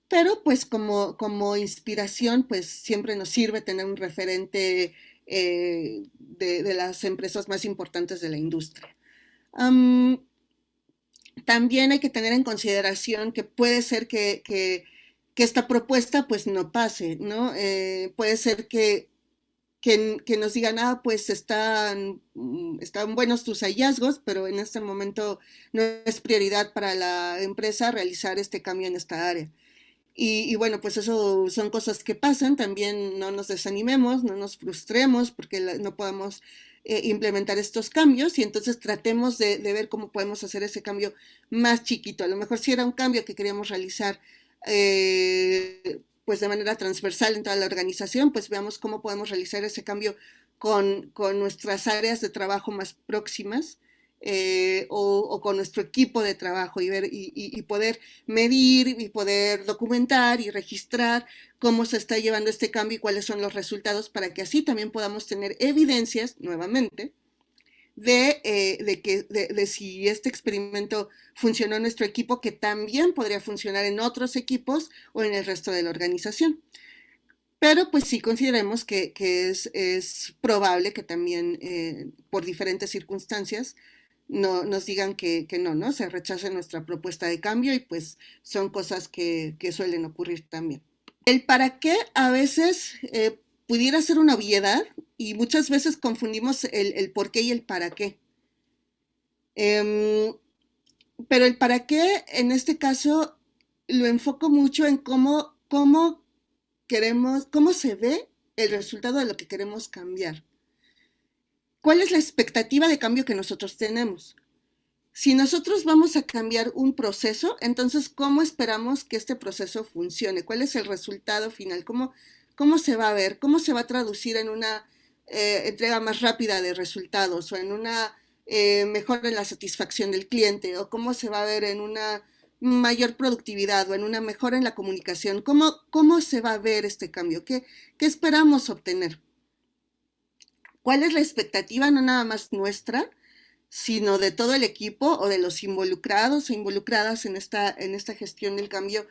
A: pero pues como inspiración, pues siempre nos sirve tener un referente de las empresas más importantes de la industria. Um, también hay que tener en consideración que puede ser que esta propuesta pues no pase, ¿no? Puede ser que nos digan, pues están buenos tus hallazgos, pero en este momento no es prioridad para la empresa realizar este cambio en esta área. Y bueno, pues eso son cosas que pasan, también no nos desanimemos, no nos frustremos porque no podamos implementar estos cambios y entonces tratemos de ver cómo podemos hacer ese cambio más chiquito. A lo mejor si era un cambio que queríamos realizar pues de manera transversal en toda la organización, pues veamos cómo podemos realizar ese cambio con nuestras áreas de trabajo más próximas o con nuestro equipo de trabajo y, ver, y poder medir y poder documentar y registrar cómo se está llevando este cambio y cuáles son los resultados para que así también podamos tener evidencias, nuevamente, de si este experimento funcionó en nuestro equipo, que también podría funcionar en otros equipos o en el resto de la organización. Pero pues sí consideremos que es probable que también por diferentes circunstancias nos digan que no, ¿no? Se rechace nuestra propuesta de cambio y pues son cosas que suelen ocurrir también. El para qué a veces pudiera ser una obviedad y muchas veces confundimos el por qué y el para qué. Pero el para qué en este caso lo enfoco mucho en cómo queremos, cómo se ve el resultado de lo que queremos cambiar. ¿Cuál es la expectativa de cambio que nosotros tenemos? Si nosotros vamos a cambiar un proceso, entonces, ¿cómo esperamos que este proceso funcione? ¿Cuál es el resultado final? ¿Cómo se va a ver? ¿Cómo se va a traducir en una entrega más rápida de resultados o en una mejora en la satisfacción del cliente? ¿O cómo se va a ver en una mayor productividad o en una mejora en la comunicación? ¿Cómo se va a ver este cambio? ¿Qué esperamos obtener? ¿Cuál es la expectativa, no nada más nuestra, sino de todo el equipo o de los involucrados o involucradas en esta gestión del cambio?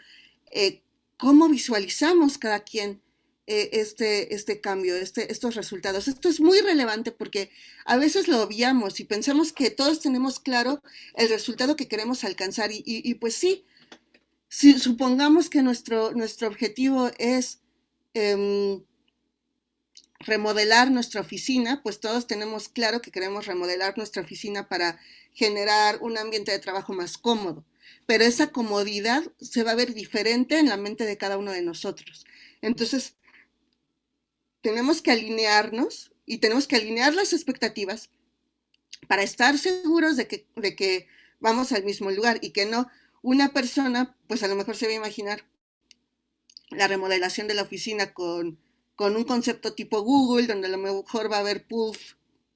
A: ¿Cómo visualizamos cada quien este cambio, estos resultados? Esto es muy relevante porque a veces lo obviamos y pensamos que todos tenemos claro el resultado que queremos alcanzar y pues sí, si supongamos que nuestro objetivo es remodelar nuestra oficina, pues todos tenemos claro que queremos remodelar nuestra oficina para generar un ambiente de trabajo más cómodo, pero esa comodidad se va a ver diferente en la mente de cada uno de nosotros. Entonces, tenemos que alinearnos y tenemos que alinear las expectativas para estar seguros de que vamos al mismo lugar y que no una persona, pues a lo mejor se va a imaginar la remodelación de la oficina con un concepto tipo Google, donde a lo mejor va a haber puff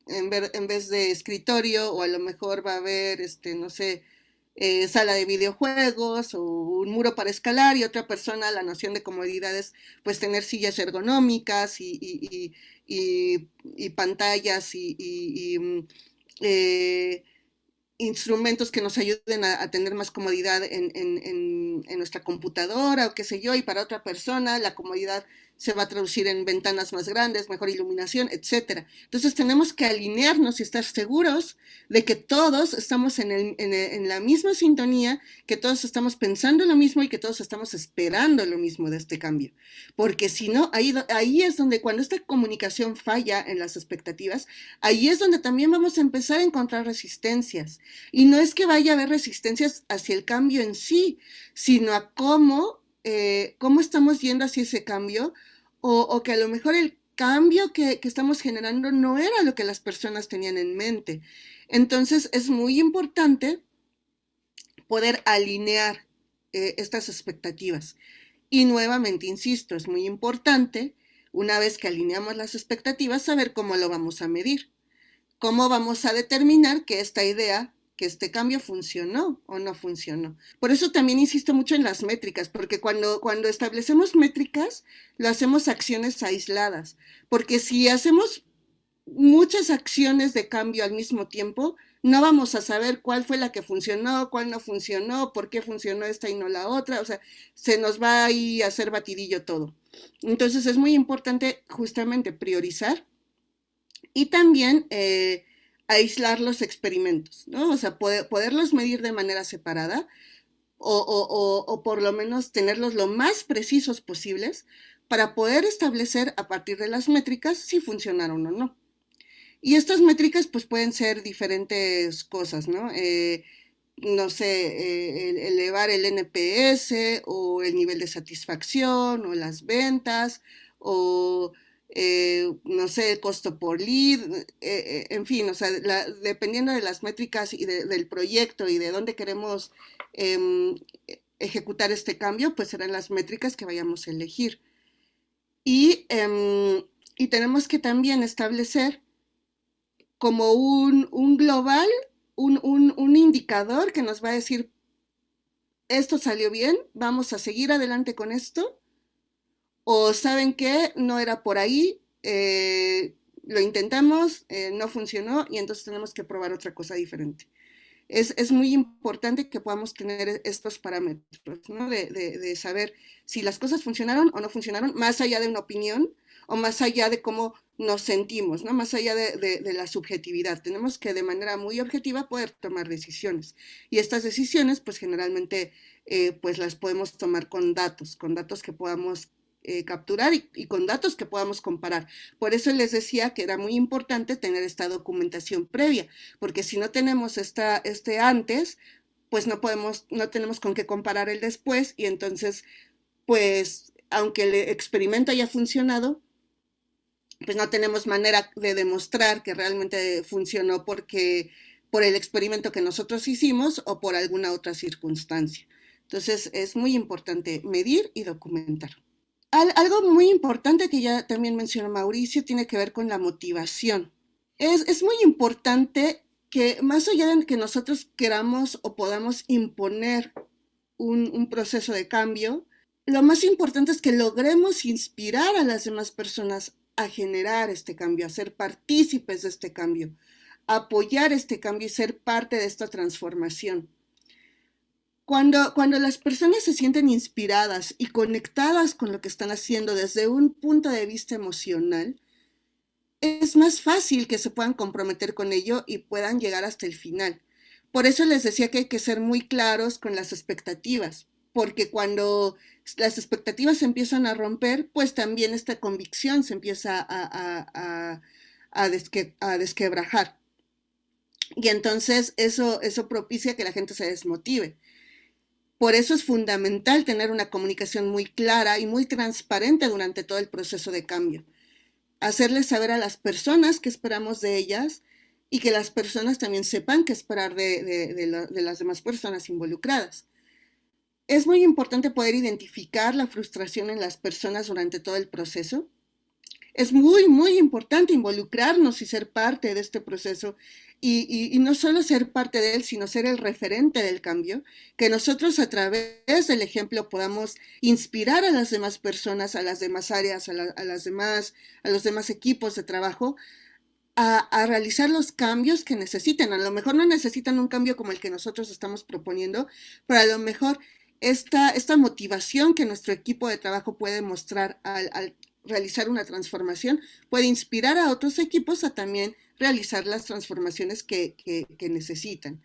A: en vez de escritorio, o a lo mejor va a haber, no sé, sala de videojuegos o un muro para escalar, y otra persona, la noción de comodidades, pues tener sillas ergonómicas y pantallas eh, instrumentos que nos ayuden a tener más comodidad en nuestra computadora o qué sé yo, y para otra persona la comodidad se va a traducir en ventanas más grandes, mejor iluminación, etcétera. Entonces tenemos que alinearnos y estar seguros de que todos estamos en la misma sintonía, que todos estamos pensando lo mismo y que todos estamos esperando lo mismo de este cambio. Porque si no, ahí es donde cuando esta comunicación falla en las expectativas, ahí es donde también vamos a empezar a encontrar resistencias. Y no es que vaya a haber resistencias hacia el cambio en sí, sino a cómo estamos yendo hacia ese cambio o que a lo mejor el cambio que estamos generando no era lo que las personas tenían en mente. Entonces es muy importante poder alinear estas expectativas. Y nuevamente, insisto, es muy importante, una vez que alineamos las expectativas, saber cómo lo vamos a medir. ¿Cómo vamos a determinar que esta idea, que este cambio funcionó o no funcionó? Por eso también insisto mucho en las métricas, porque cuando establecemos métricas, lo hacemos acciones aisladas, porque si hacemos muchas acciones de cambio al mismo tiempo, no vamos a saber cuál fue la que funcionó, cuál no funcionó, por qué funcionó esta y no la otra, o sea, se nos va ahí a hacer batidillo todo. Entonces es muy importante justamente priorizar y también aislar los experimentos, ¿no? O sea, poderlos medir de manera separada o por lo menos tenerlos lo más precisos posibles para poder establecer a partir de las métricas si funcionaron o no. Y estas métricas pues pueden ser diferentes cosas, ¿no? No sé, elevar el NPS o el nivel de satisfacción o las ventas o no sé, el costo por lead, en fin, o sea, dependiendo de las métricas y del proyecto y de dónde queremos eh, ejecutar este cambio, pues serán las métricas que vayamos a elegir. Y tenemos que también establecer como un global, un indicador que nos va a decir, esto salió bien, vamos a seguir adelante con esto, o saben que no era por ahí, lo intentamos, no funcionó y entonces tenemos que probar otra cosa diferente. Es muy importante que podamos tener estos parámetros, ¿no? De saber si las cosas funcionaron o no funcionaron, más allá de una opinión o más allá de cómo nos sentimos, ¿no? Más allá de la subjetividad. Tenemos que de manera muy objetiva poder tomar decisiones. Y estas decisiones, pues generalmente, pues las podemos tomar con datos que podamos capturar y con datos que podamos comparar. Por eso les decía que era muy importante tener esta documentación previa, porque si no tenemos este antes, pues no tenemos con qué comparar el después y entonces, pues, aunque el experimento haya funcionado, pues no tenemos manera de demostrar que realmente funcionó por el experimento que nosotros hicimos o por alguna otra circunstancia. Entonces es muy importante medir y documentar. Algo muy importante que ya también mencionó Mauricio tiene que ver con la motivación. Es muy importante que más allá de que nosotros queramos o podamos imponer un proceso de cambio, lo más importante es que logremos inspirar a las demás personas a generar este cambio, a ser partícipes de este cambio, a apoyar este cambio y ser parte de esta transformación. Cuando las personas se sienten inspiradas y conectadas con lo que están haciendo desde un punto de vista emocional, es más fácil que se puedan comprometer con ello y puedan llegar hasta el final. Por eso les decía que hay que ser muy claros con las expectativas, porque cuando las expectativas se empiezan a romper, pues también esta convicción se empieza a desquebrajar. Y entonces eso propicia que la gente se desmotive. Por eso es fundamental tener una comunicación muy clara y muy transparente durante todo el proceso de cambio. Hacerles saber a las personas qué esperamos de ellas y que las personas también sepan qué esperar de las demás personas involucradas. Es muy importante poder identificar la frustración en las personas durante todo el proceso. Es muy, muy importante involucrarnos y ser parte de este proceso y no solo ser parte de él, sino ser el referente del cambio, que nosotros a través del ejemplo podamos inspirar a las demás personas, a las demás áreas, a los demás equipos de trabajo a realizar los cambios que necesiten. A lo mejor no necesitan un cambio como el que nosotros estamos proponiendo, pero a lo mejor esta motivación que nuestro equipo de trabajo puede mostrar al realizar una transformación puede inspirar a otros equipos a también realizar las transformaciones que necesitan.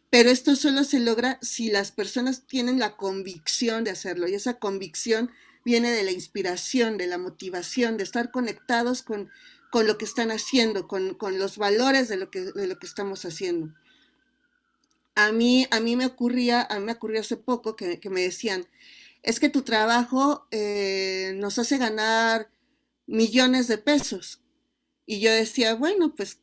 A: Pero esto solo se logra si las personas tienen la convicción de hacerlo y esa convicción viene de la inspiración, de la motivación, de estar conectados con lo que están haciendo, con los valores de lo que estamos haciendo. A mí me ocurrió hace poco que me decían, es que tu trabajo nos hace ganar millones de pesos. Y yo decía, bueno, pues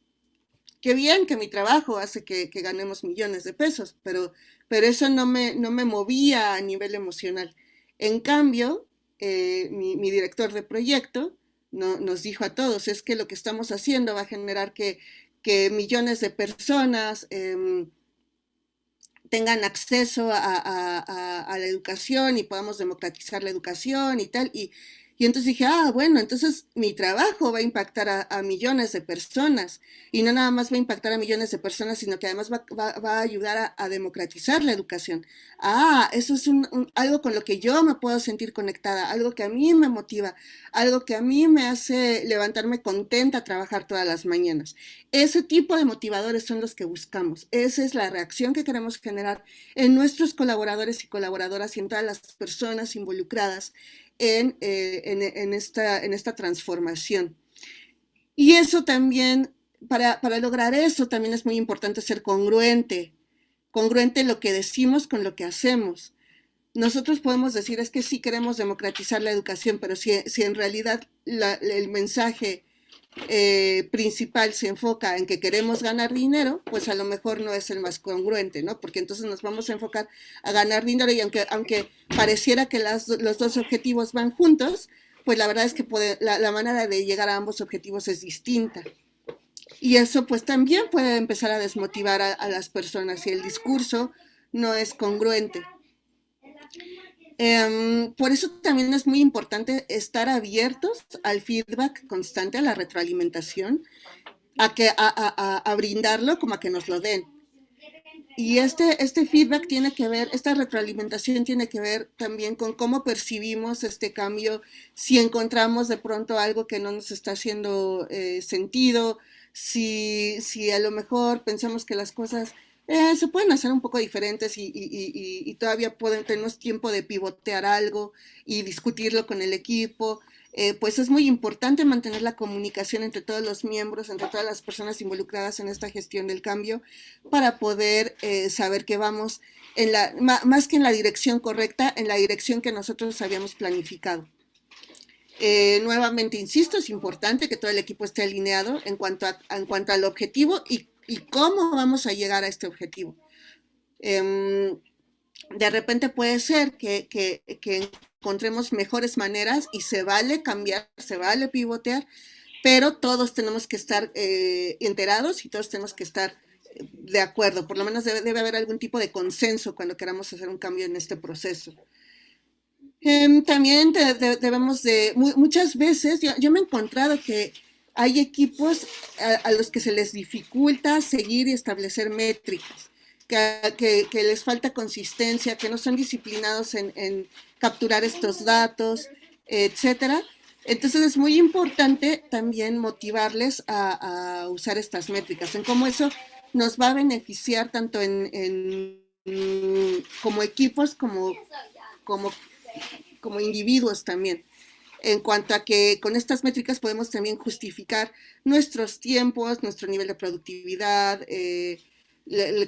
A: qué bien que mi trabajo hace que ganemos millones de pesos, pero eso no me movía a nivel emocional. En cambio, mi director de proyecto nos dijo a todos, es que lo que estamos haciendo va a generar que millones de personas tengan acceso a la educación y podamos democratizar la educación y tal. Y entonces dije, bueno, entonces mi trabajo va a impactar a millones de personas y no nada más va a impactar a millones de personas, sino que además va a ayudar a democratizar la educación. Eso es algo con lo que yo me puedo sentir conectada, algo que a mí me motiva, algo que a mí me hace levantarme contenta a trabajar todas las mañanas. Ese tipo de motivadores son los que buscamos. Esa es la reacción que queremos generar en nuestros colaboradores y colaboradoras y en todas las personas involucradas en esta transformación. Y eso también, para lograr eso, también es muy importante ser congruente lo que decimos con lo que hacemos. nosotros podemos decir es que sí queremos democratizar la educación, pero si en realidad el mensaje principal se enfoca en que queremos ganar dinero, pues a lo mejor no es el más congruente, ¿no? Porque entonces nos vamos a enfocar a ganar dinero y aunque pareciera que los dos objetivos van juntos, pues la verdad es que la manera de llegar a ambos objetivos es distinta. Y eso pues también puede empezar a desmotivar a las personas si el discurso no es congruente. Por eso también es muy importante estar abiertos al feedback constante, a la retroalimentación, a brindarlo como a que nos lo den. Y este feedback tiene que ver, esta retroalimentación tiene que ver también con cómo percibimos este cambio, si encontramos de pronto algo que no nos está haciendo sentido, si a lo mejor pensamos que las cosas se pueden hacer un poco diferentes y todavía tenemos tiempo de pivotear algo y discutirlo con el equipo. Pues es muy importante mantener la comunicación entre todos los miembros, entre todas las personas involucradas en esta gestión del cambio, para poder saber que vamos más que en la dirección correcta, en la dirección que nosotros habíamos planificado. Nuevamente, insisto, es importante que todo el equipo esté alineado en cuanto al objetivo y cómo vamos a llegar a este objetivo. De repente puede ser que encontremos mejores maneras y se vale cambiar, se vale pivotear, pero todos tenemos que estar enterados y todos tenemos que estar de acuerdo. Por lo menos debe haber algún tipo de consenso cuando queramos hacer un cambio en este proceso. También debemos muchas veces, yo me he encontrado que hay equipos a los que se les dificulta seguir y establecer métricas, que les falta consistencia, que no son disciplinados en capturar estos datos, etcétera. Entonces es muy importante también motivarles a usar estas métricas, en cómo eso nos va a beneficiar tanto como equipos como, como individuos también. En cuanto a que con estas métricas podemos también justificar nuestros tiempos, nuestro nivel de productividad,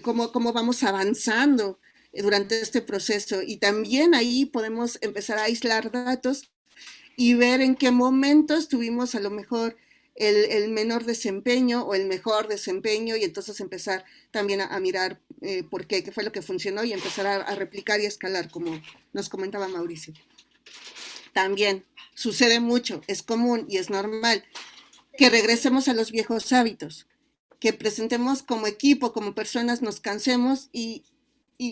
A: cómo vamos avanzando durante este proceso. Y también ahí podemos empezar a aislar datos y ver en qué momentos tuvimos a lo mejor el menor desempeño o el mejor desempeño y entonces empezar también a mirar por qué fue lo que funcionó y empezar a replicar y escalar, como nos comentaba Mauricio. También sucede mucho, es común y es normal que regresemos a los viejos hábitos, que presentemos como equipo, como personas, nos cansemos y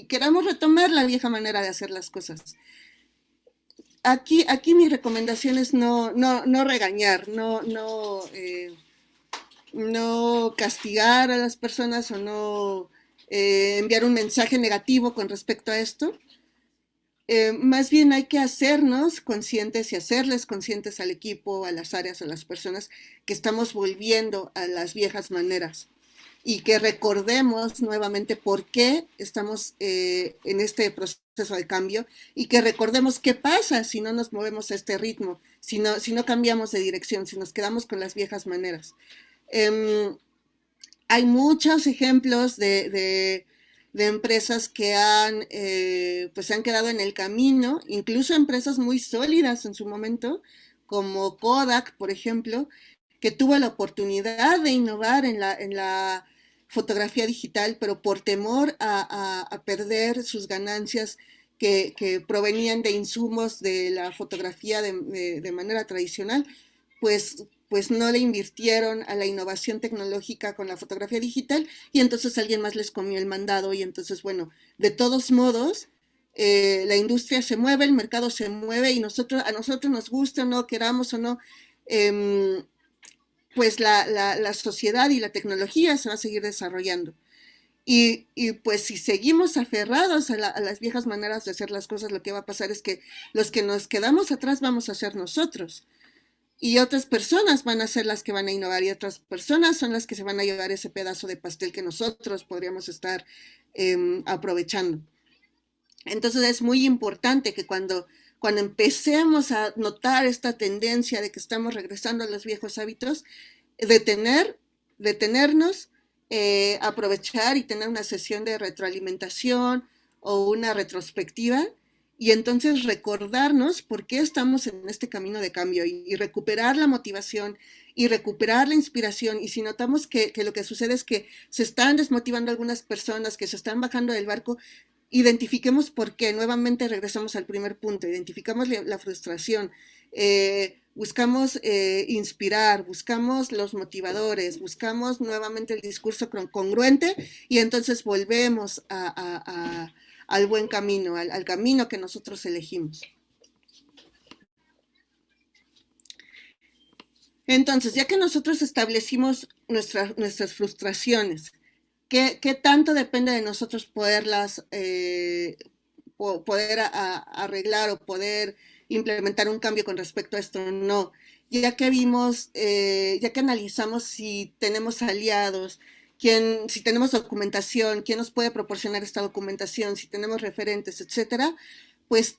A: queramos retomar la vieja manera de hacer las cosas. Aquí mi recomendación es no regañar, no castigar a las personas o no enviar un mensaje negativo con respecto a esto. Más bien hay que hacernos conscientes y hacerles conscientes al equipo, a las áreas, a las personas que estamos volviendo a las viejas maneras y que recordemos nuevamente por qué estamos en este proceso de cambio y que recordemos qué pasa si no nos movemos a este ritmo, si no cambiamos de dirección, si nos quedamos con las viejas maneras. Hay muchos ejemplos de empresas que pues se han quedado en el camino, incluso empresas muy sólidas en su momento, como Kodak, por ejemplo, que tuvo la oportunidad de innovar en la fotografía digital, pero por temor a perder sus ganancias que provenían de insumos de la fotografía de manera tradicional, pues no le invirtieron a la innovación tecnológica con la fotografía digital y entonces alguien más les comió el mandado y entonces, bueno, de todos modos, la industria se mueve, el mercado se mueve y a nosotros nos gusta o no, queramos o no, pues la sociedad y la tecnología se va a seguir desarrollando. Y pues si seguimos aferrados a las viejas maneras de hacer las cosas, lo que va a pasar es que los que nos quedamos atrás vamos a ser nosotros. Y otras personas van a ser las que van a innovar y otras personas son las que se van a llevar ese pedazo de pastel que nosotros podríamos estar aprovechando. Entonces es muy importante que cuando empecemos a notar esta tendencia de que estamos regresando a los viejos hábitos, detenernos, aprovechar y tener una sesión de retroalimentación o una retrospectiva y entonces recordarnos por qué estamos en este camino de cambio y recuperar la motivación y recuperar la inspiración. Y si notamos que lo que sucede es que se están desmotivando algunas personas, que se están bajando del barco, identifiquemos por qué. Nuevamente regresamos al primer punto, identificamos la frustración, buscamos inspirar, buscamos los motivadores, buscamos nuevamente el discurso congruente y entonces volvemos al buen camino, al camino que nosotros elegimos. Entonces, ya que nosotros establecimos nuestras frustraciones, ¿qué tanto depende de nosotros poderlas, poder arreglar o poder implementar un cambio con respecto a esto? No. Ya que vimos, ya que analizamos si tenemos aliados, si tenemos documentación, quién nos puede proporcionar esta documentación, si tenemos referentes, etcétera, pues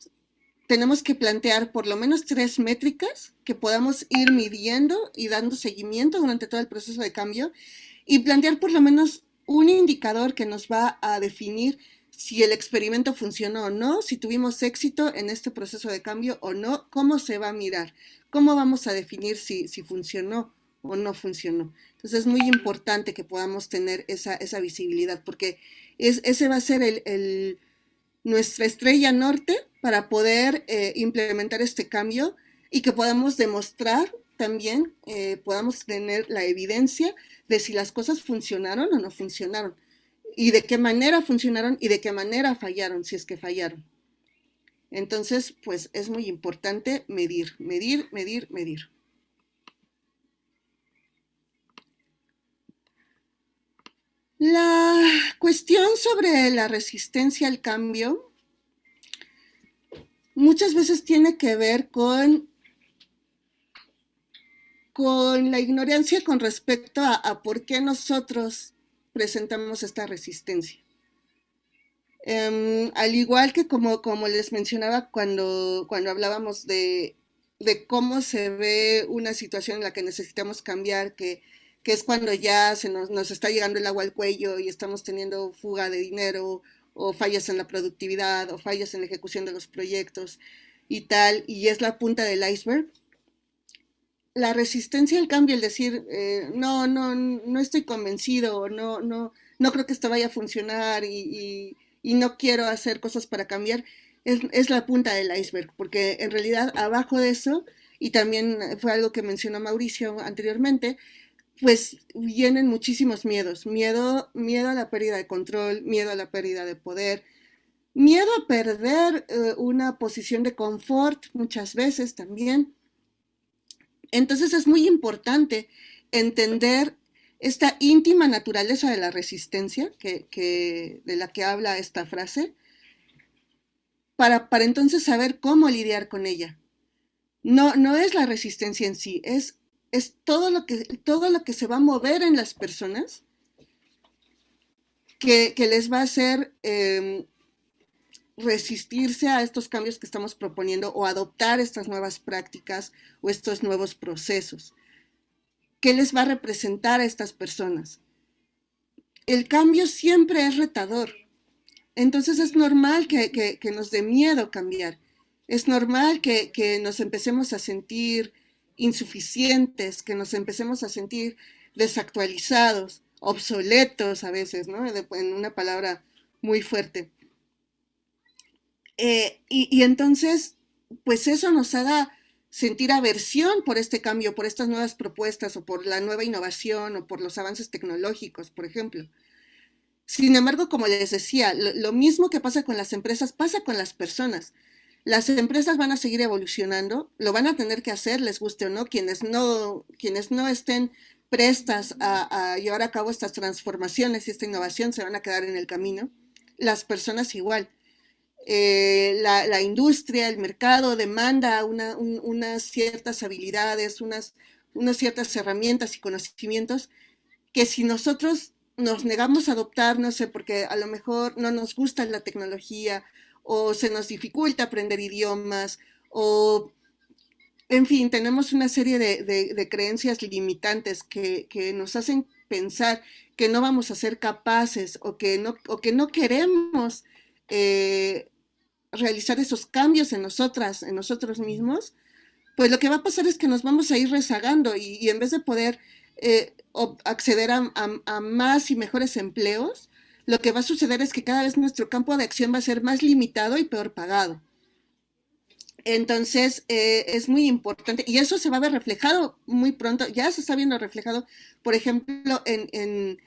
A: tenemos que plantear por lo menos 3 métricas que podamos ir midiendo y dando seguimiento durante todo el proceso de cambio y plantear por lo menos un indicador que nos va a definir si el experimento funcionó o no, si tuvimos éxito en este proceso de cambio o no, cómo se va a mirar, cómo vamos a definir si funcionó o no funcionó. Entonces es muy importante que podamos tener esa visibilidad porque ese va a ser nuestra estrella norte para poder implementar este cambio y que podamos demostrar también, podamos tener la evidencia de si las cosas funcionaron o no funcionaron y de qué manera funcionaron y de qué manera fallaron, si es que fallaron. Entonces, pues es muy importante medir, medir, medir, medir. La cuestión sobre la resistencia al cambio muchas veces tiene que ver con la ignorancia con respecto a por qué nosotros presentamos esta resistencia. Al igual que como les mencionaba cuando hablábamos de cómo se ve una situación en la que necesitamos cambiar, que es cuando ya nos está llegando el agua al cuello y estamos teniendo fuga de dinero o fallas en la productividad o fallas en la ejecución de los proyectos y tal, y es la punta del iceberg. La resistencia al cambio, el decir, no estoy convencido, no creo que esto vaya a funcionar y no quiero hacer cosas para cambiar, es la punta del iceberg, porque en realidad abajo de eso, y también fue algo que mencionó Mauricio anteriormente, pues vienen muchísimos miedos, miedo a la pérdida de control, miedo a la pérdida de poder, miedo a perder una posición de confort muchas veces también. Entonces es muy importante entender esta íntima naturaleza de la resistencia de la que habla esta frase para entonces saber cómo lidiar con ella. No es la resistencia en sí, es todo lo que se va a mover en las personas que les va a hacer resistirse a estos cambios que estamos proponiendo o adoptar estas nuevas prácticas o estos nuevos procesos. ¿Qué les va a representar a estas personas? El cambio siempre es retador. Entonces es normal que nos dé miedo cambiar. Es normal que nos empecemos a sentir insuficientes, que nos empecemos a sentir desactualizados, obsoletos a veces, ¿no? En una palabra muy fuerte. Y entonces, pues eso nos haga sentir aversión por este cambio, por estas nuevas propuestas o por la nueva innovación o por los avances tecnológicos, por ejemplo. Sin embargo, como les decía, lo mismo que pasa con las empresas pasa con las personas. Las empresas van a seguir evolucionando, lo van a tener que hacer, les guste o no, quienes no estén prestas a llevar a cabo estas transformaciones y esta innovación se van a quedar en el camino. Las personas igual. La industria, el mercado demanda unas ciertas habilidades, unas ciertas herramientas y conocimientos que si nosotros nos negamos a adoptar, no sé, porque a lo mejor no nos gusta la tecnología o se nos dificulta aprender idiomas o, en fin, tenemos una serie de creencias limitantes que nos hacen pensar que no vamos a ser capaces o que no queremos realizar esos cambios en nosotras, en nosotros mismos, pues lo que va a pasar es que nos vamos a ir rezagando y en vez de poder acceder a más y mejores empleos, lo que va a suceder es que cada vez nuestro campo de acción va a ser más limitado y peor pagado. Entonces, es muy importante, y eso se va a ver reflejado muy pronto, ya se está viendo reflejado, por ejemplo, en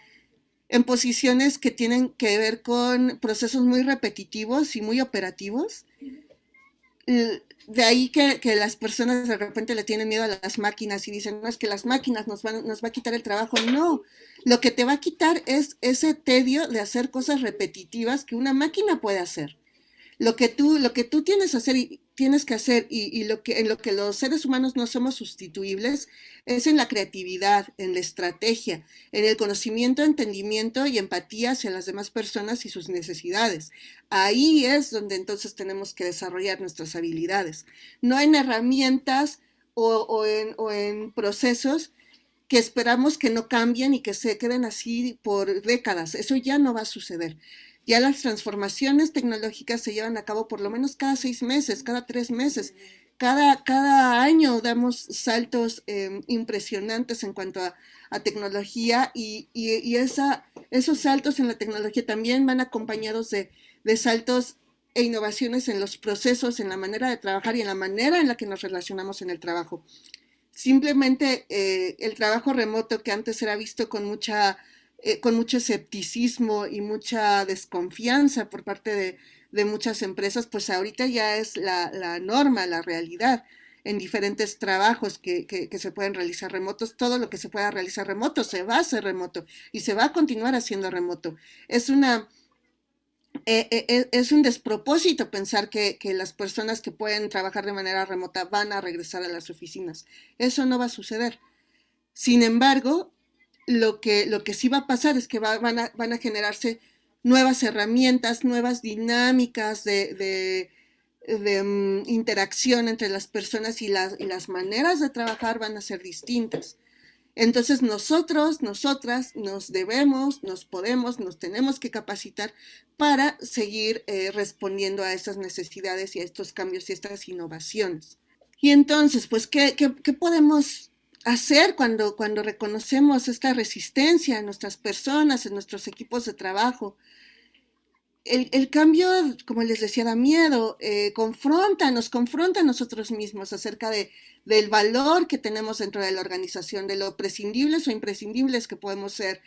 A: posiciones que tienen que ver con procesos muy repetitivos y muy operativos. De ahí que las personas de repente le tienen miedo a las máquinas y dicen, no, es que las máquinas nos va a quitar el trabajo. No, lo que te va a quitar es ese tedio de hacer cosas repetitivas que una máquina puede hacer. Lo que tú tienes que hacer y en lo que los seres humanos no somos sustituibles es en la creatividad, en la estrategia, en el conocimiento, entendimiento y empatía hacia las demás personas y sus necesidades. Ahí es donde entonces tenemos que desarrollar nuestras habilidades, no en herramientas o en procesos que esperamos que no cambien y que se queden así por décadas. Eso ya no va a suceder. Ya las transformaciones tecnológicas se llevan a cabo por lo menos cada 6 meses, cada 3 meses. Cada año damos saltos impresionantes en cuanto a tecnología esos saltos en la tecnología también van acompañados de saltos e innovaciones en los procesos, en la manera de trabajar y en la manera en la que nos relacionamos en el trabajo. Simplemente el trabajo remoto que antes era visto con mucho escepticismo y mucha desconfianza por parte de muchas empresas, pues ahorita ya es la norma, la realidad en diferentes trabajos que se pueden realizar remotos. Todo lo que se pueda realizar remoto se va a hacer remoto y se va a continuar haciendo remoto. Es un despropósito pensar que las personas que pueden trabajar de manera remota van a regresar a las oficinas. Eso no va a suceder. Sin embargo, lo que sí va a pasar es que van a generarse nuevas herramientas, nuevas dinámicas de interacción entre las personas y las maneras de trabajar van a ser distintas. Entonces nosotras nos debemos, nos podemos, nos tenemos que capacitar para seguir respondiendo a estas necesidades y a estos cambios y a estas innovaciones. Y entonces, pues, ¿qué podemos hacer cuando reconocemos esta resistencia en nuestras personas, en nuestros equipos de trabajo? El cambio, como les decía, da miedo, nos confronta a nosotros mismos acerca del valor que tenemos dentro de la organización, de lo prescindibles o imprescindibles que podemos ser,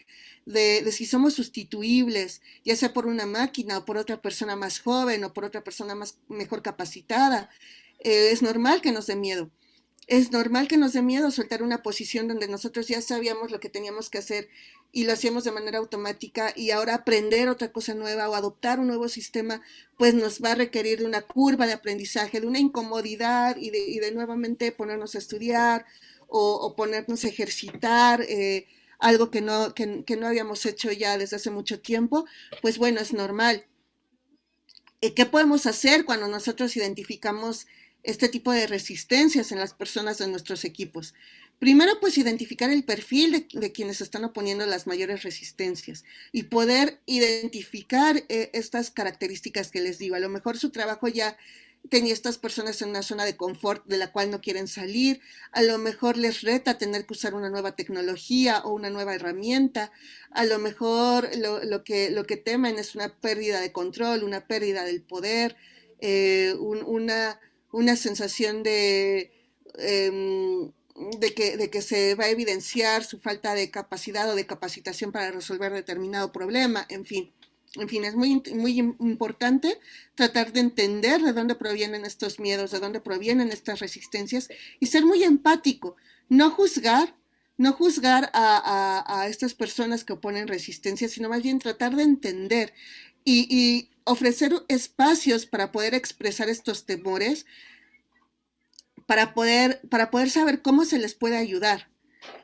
A: de si somos sustituibles, ya sea por una máquina o por otra persona más joven o por otra persona mejor capacitada. Es normal que nos dé miedo. Es normal que nos dé miedo soltar una posición donde nosotros ya sabíamos lo que teníamos que hacer y lo hacíamos de manera automática y ahora aprender otra cosa nueva o adoptar un nuevo sistema, pues nos va a requerir de una curva de aprendizaje, de una incomodidad y de nuevamente ponernos a estudiar o ponernos a ejercitar algo que no habíamos hecho ya desde hace mucho tiempo, pues bueno, es normal. ¿Qué podemos hacer cuando nosotros identificamos este tipo de resistencias en las personas de nuestros equipos? Primero, pues identificar el perfil de quienes están oponiendo las mayores resistencias y poder identificar estas características que les digo. A lo mejor su trabajo ya tenía estas personas en una zona de confort de la cual no quieren salir, a lo mejor les reta tener que usar una nueva tecnología o una nueva herramienta, a lo mejor lo que temen es una pérdida de control, una pérdida del poder, una sensación de que se va a evidenciar su falta de capacidad o de capacitación para resolver determinado problema, en fin. En fin, es muy importante tratar de entender de dónde provienen estos miedos, de dónde provienen estas resistencias y ser muy empático, no juzgar, no juzgar a estas personas que oponen resistencia, sino más bien tratar de entender y ofrecer espacios para poder expresar estos temores, para poder saber cómo se les puede ayudar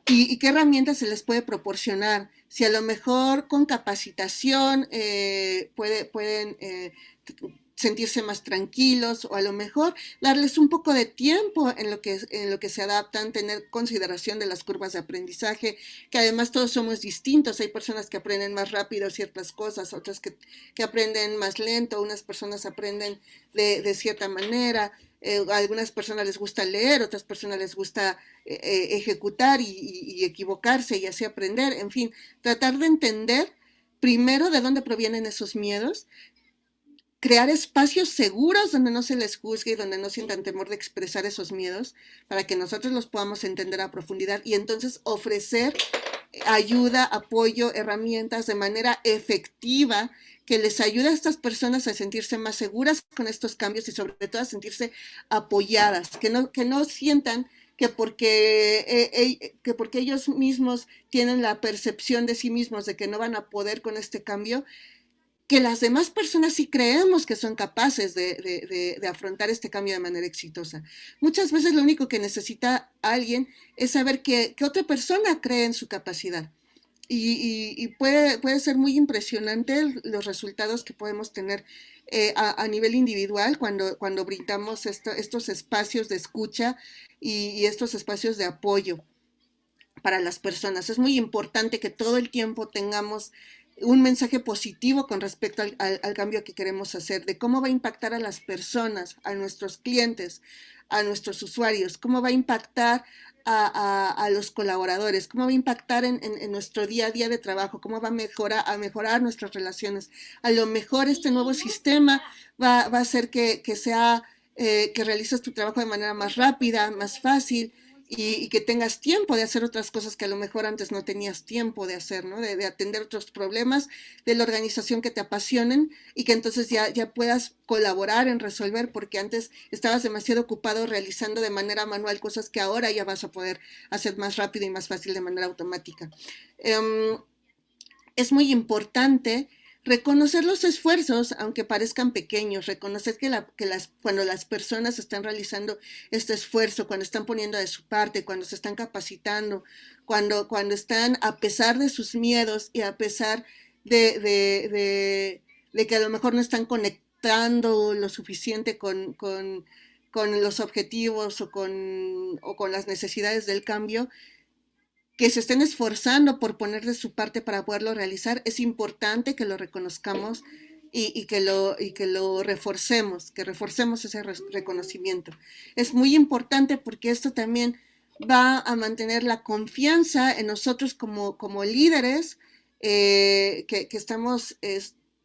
A: y qué herramientas se les puede proporcionar. Si a lo mejor con capacitación sentirse más tranquilos o a lo mejor darles un poco de tiempo en lo que se adaptan, tener consideración de las curvas de aprendizaje, que además todos somos distintos, hay personas que aprenden más rápido ciertas cosas, otras que aprenden más lento, unas personas aprenden de cierta manera, a algunas personas les gusta leer, otras personas les gusta ejecutar y equivocarse y así aprender, en fin, tratar de entender primero de dónde provienen esos miedos, crear espacios seguros donde no se les juzgue y donde no sientan temor de expresar esos miedos para que nosotros los podamos entender a profundidad y entonces ofrecer ayuda, apoyo, herramientas de manera efectiva que les ayude a estas personas a sentirse más seguras con estos cambios y sobre todo a sentirse apoyadas, que no sientan que porque ellos mismos tienen la percepción de sí mismos de que no van a poder con este cambio, que las demás personas sí creemos que son capaces de afrontar este cambio de manera exitosa. Muchas veces lo único que necesita alguien es saber que otra persona cree en su capacidad. Y puede ser muy impresionante los resultados que podemos tener a nivel individual cuando brindamos estos espacios de escucha y estos espacios de apoyo para las personas. Es muy importante que todo el tiempo tengamos un mensaje positivo con respecto al cambio que queremos hacer, de cómo va a impactar a las personas, a nuestros clientes, a nuestros usuarios, cómo va a impactar a los colaboradores, cómo va a impactar en nuestro día a día de trabajo, cómo va a mejorar nuestras relaciones. A lo mejor este nuevo sistema va a hacer que realices tu trabajo de manera más rápida, más fácil, y que tengas tiempo de hacer otras cosas que a lo mejor antes no tenías tiempo de hacer, ¿no? De atender otros problemas de la organización que te apasionen y que entonces ya puedas colaborar en resolver porque antes estabas demasiado ocupado realizando de manera manual cosas que ahora ya vas a poder hacer más rápido y más fácil de manera automática. Es muy importante reconocer los esfuerzos, aunque parezcan pequeños, reconocer cuando las personas están realizando este esfuerzo, cuando están poniendo de su parte, cuando se están capacitando, cuando están, a pesar de sus miedos y a pesar de que a lo mejor no están conectando lo suficiente con los objetivos o con las necesidades del cambio, que se estén esforzando por poner de su parte para poderlo realizar, es importante que lo reconozcamos y que lo reforcemos, que reforcemos ese reconocimiento. Es muy importante porque esto también va a mantener la confianza en nosotros como líderes que estamos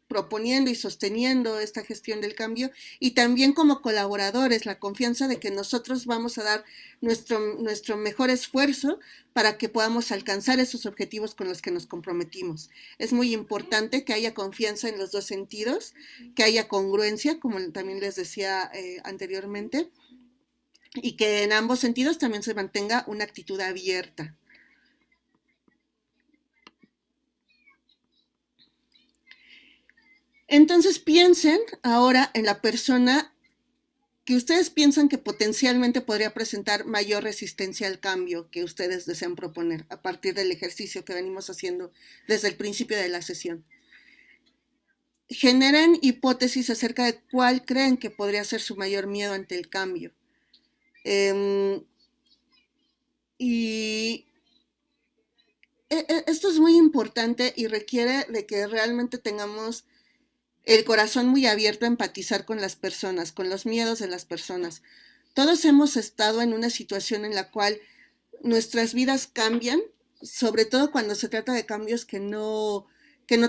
A: proponiendo y sosteniendo esta gestión del cambio y también como colaboradores, la confianza de que nosotros vamos a dar nuestro mejor esfuerzo para que podamos alcanzar esos objetivos con los que nos comprometimos. Es muy importante que haya confianza en los dos sentidos, que haya congruencia, como también les decía anteriormente, y que en ambos sentidos también se mantenga una actitud abierta. Entonces piensen ahora en la persona que ustedes piensan que potencialmente podría presentar mayor resistencia al cambio que ustedes desean proponer a partir del ejercicio que venimos haciendo desde el principio de la sesión. Generen hipótesis acerca de cuál creen que podría ser su mayor miedo ante el cambio. Y esto es muy importante y requiere de que realmente tengamos el corazón muy abierto a empatizar con las personas, con los miedos de las personas. Todos hemos estado en una situación en la cual nuestras vidas cambian, sobre todo cuando se trata de cambios que no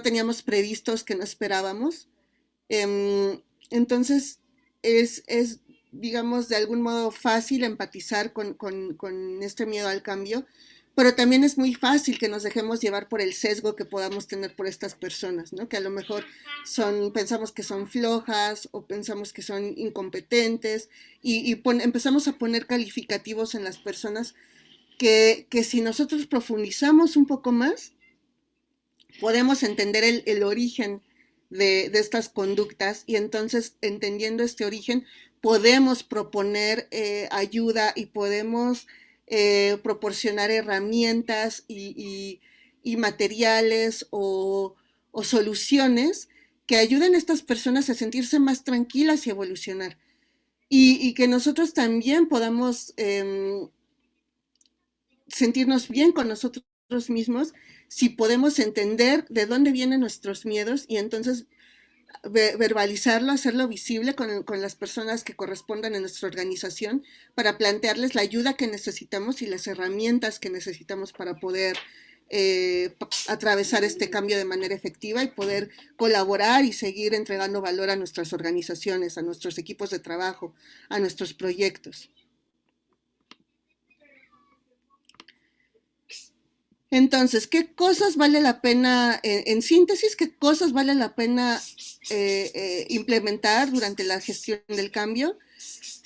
A: teníamos previstos, que no esperábamos. Entonces, es, digamos, de algún modo fácil empatizar con este miedo al cambio, pero también es muy fácil que nos dejemos llevar por el sesgo que podamos tener por estas personas, ¿no? Que a lo mejor pensamos que son flojas o pensamos que son incompetentes y empezamos a poner calificativos en las personas que si nosotros profundizamos un poco más, podemos entender el origen de estas conductas y entonces entendiendo este origen podemos proponer ayuda y podemos proporcionar herramientas y materiales o soluciones que ayuden a estas personas a sentirse más tranquilas y evolucionar. Y que nosotros también podamos sentirnos bien con nosotros mismos si podemos entender de dónde vienen nuestros miedos y entonces verbalizarlo, hacerlo visible con las personas que correspondan en nuestra organización para plantearles la ayuda que necesitamos y las herramientas que necesitamos para poder atravesar este cambio de manera efectiva y poder colaborar y seguir entregando valor a nuestras organizaciones, a nuestros equipos de trabajo, a nuestros proyectos. Entonces, ¿qué cosas vale la pena, en síntesis, qué cosas vale la pena implementar durante la gestión del cambio?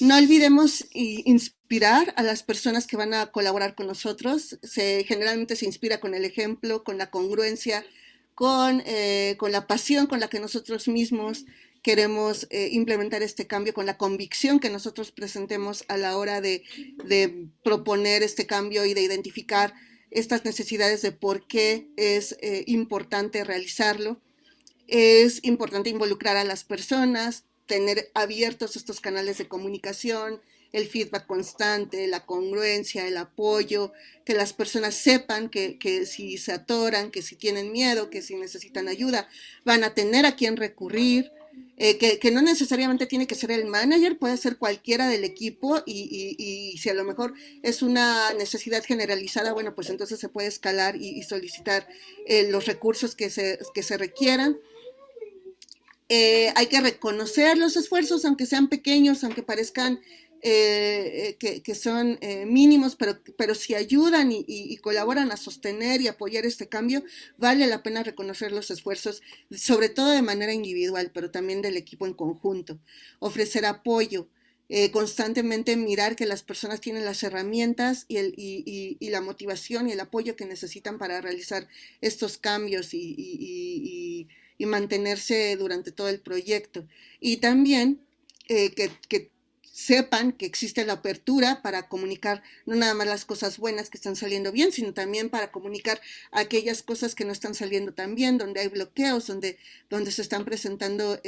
A: No olvidemos inspirar a las personas que van a colaborar con nosotros. Generalmente se inspira con el ejemplo, con la congruencia, con la pasión con la que nosotros mismos queremos implementar este cambio, con la convicción que nosotros presentemos a la hora de proponer este cambio y de identificar estas necesidades de por qué es importante realizarlo. Es importante involucrar a las personas, tener abiertos estos canales de comunicación, el feedback constante, la congruencia, el apoyo, que las personas sepan que si se atoran, que si tienen miedo, que si necesitan ayuda, van a tener a quién recurrir, que no necesariamente tiene que ser el manager, puede ser cualquiera del equipo y si a lo mejor es una necesidad generalizada, bueno, pues entonces se puede escalar y solicitar los recursos que se requieran. Hay que reconocer los esfuerzos, aunque sean pequeños, aunque parezcan que son mínimos, pero si ayudan y colaboran a sostener y apoyar este cambio, vale la pena reconocer los esfuerzos, sobre todo de manera individual, pero también del equipo en conjunto. Ofrecer apoyo, constantemente mirar que las personas tienen las herramientas y la motivación y el apoyo que necesitan para realizar estos cambios y mantenerse durante todo el proyecto. Y también que sepan que existe la apertura para comunicar no nada más las cosas buenas que están saliendo bien, sino también para comunicar aquellas cosas que no están saliendo tan bien, donde hay bloqueos, donde se están presentando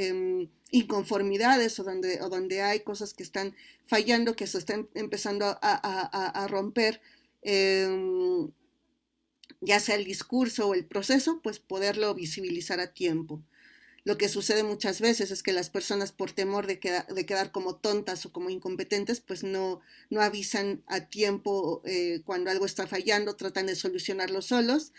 A: inconformidades o donde hay cosas que están fallando, que se están empezando a romper. Ya sea el discurso o el proceso, pues poderlo visibilizar a tiempo. Lo que sucede muchas veces es que las personas por temor de quedar como tontas o como incompetentes, pues no avisan a tiempo cuando algo está fallando, tratan de solucionarlo solos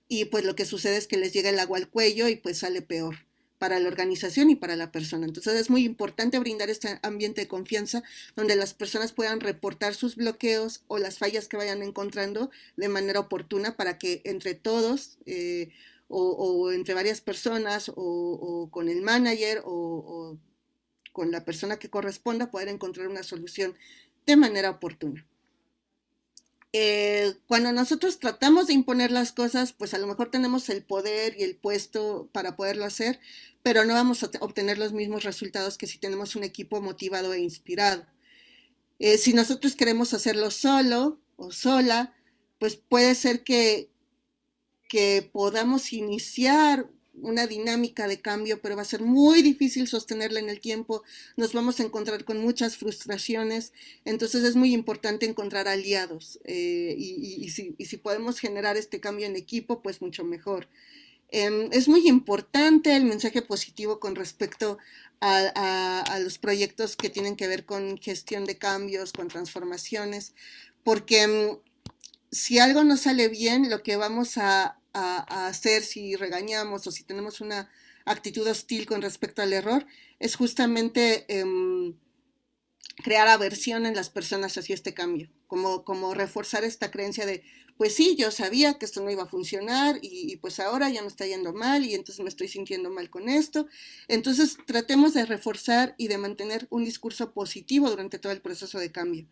A: y pues lo que sucede es que les llega el agua al cuello y pues sale peor para la organización y para la persona. Entonces es muy importante brindar este ambiente de confianza donde las personas puedan reportar sus bloqueos o las fallas que vayan encontrando de manera oportuna para que entre todos o entre varias personas o con el manager o con la persona que corresponda poder encontrar una solución de manera oportuna. Cuando nosotros tratamos de imponer las cosas, pues a lo mejor tenemos el poder y el puesto para poderlo hacer, pero no vamos a obtener los mismos resultados que si tenemos un equipo motivado e inspirado. Si nosotros queremos hacerlo solo o sola, pues puede ser que podamos iniciar una dinámica de cambio, pero va a ser muy difícil sostenerla en el tiempo, nos vamos a encontrar con muchas frustraciones, entonces es muy importante encontrar aliados si podemos generar este cambio en equipo, pues mucho mejor. Es muy importante el mensaje positivo con respecto a los proyectos que tienen que ver con gestión de cambios, con transformaciones, porque si algo no sale bien, lo que vamos a hacer si regañamos o si tenemos una actitud hostil con respecto al error es justamente crear aversión en las personas hacia este cambio, como reforzar esta creencia de, pues sí, yo sabía que esto no iba a funcionar y pues ahora ya me está yendo mal y entonces me estoy sintiendo mal con esto. Entonces tratemos de reforzar y de mantener un discurso positivo durante todo el proceso de cambio.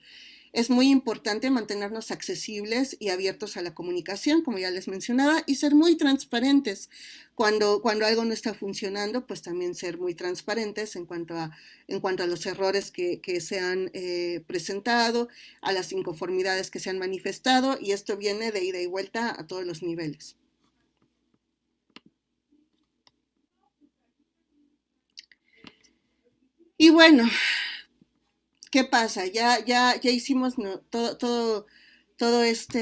A: Es muy importante mantenernos accesibles y abiertos a la comunicación, como ya les mencionaba, y ser muy transparentes. Cuando algo no está funcionando, pues también ser muy transparentes en cuanto a los errores que se han presentado, a las inconformidades que se han manifestado, y esto viene de ida y vuelta a todos los niveles. Y bueno, ¿qué pasa? Ya hicimos, ¿no? Todo toda esta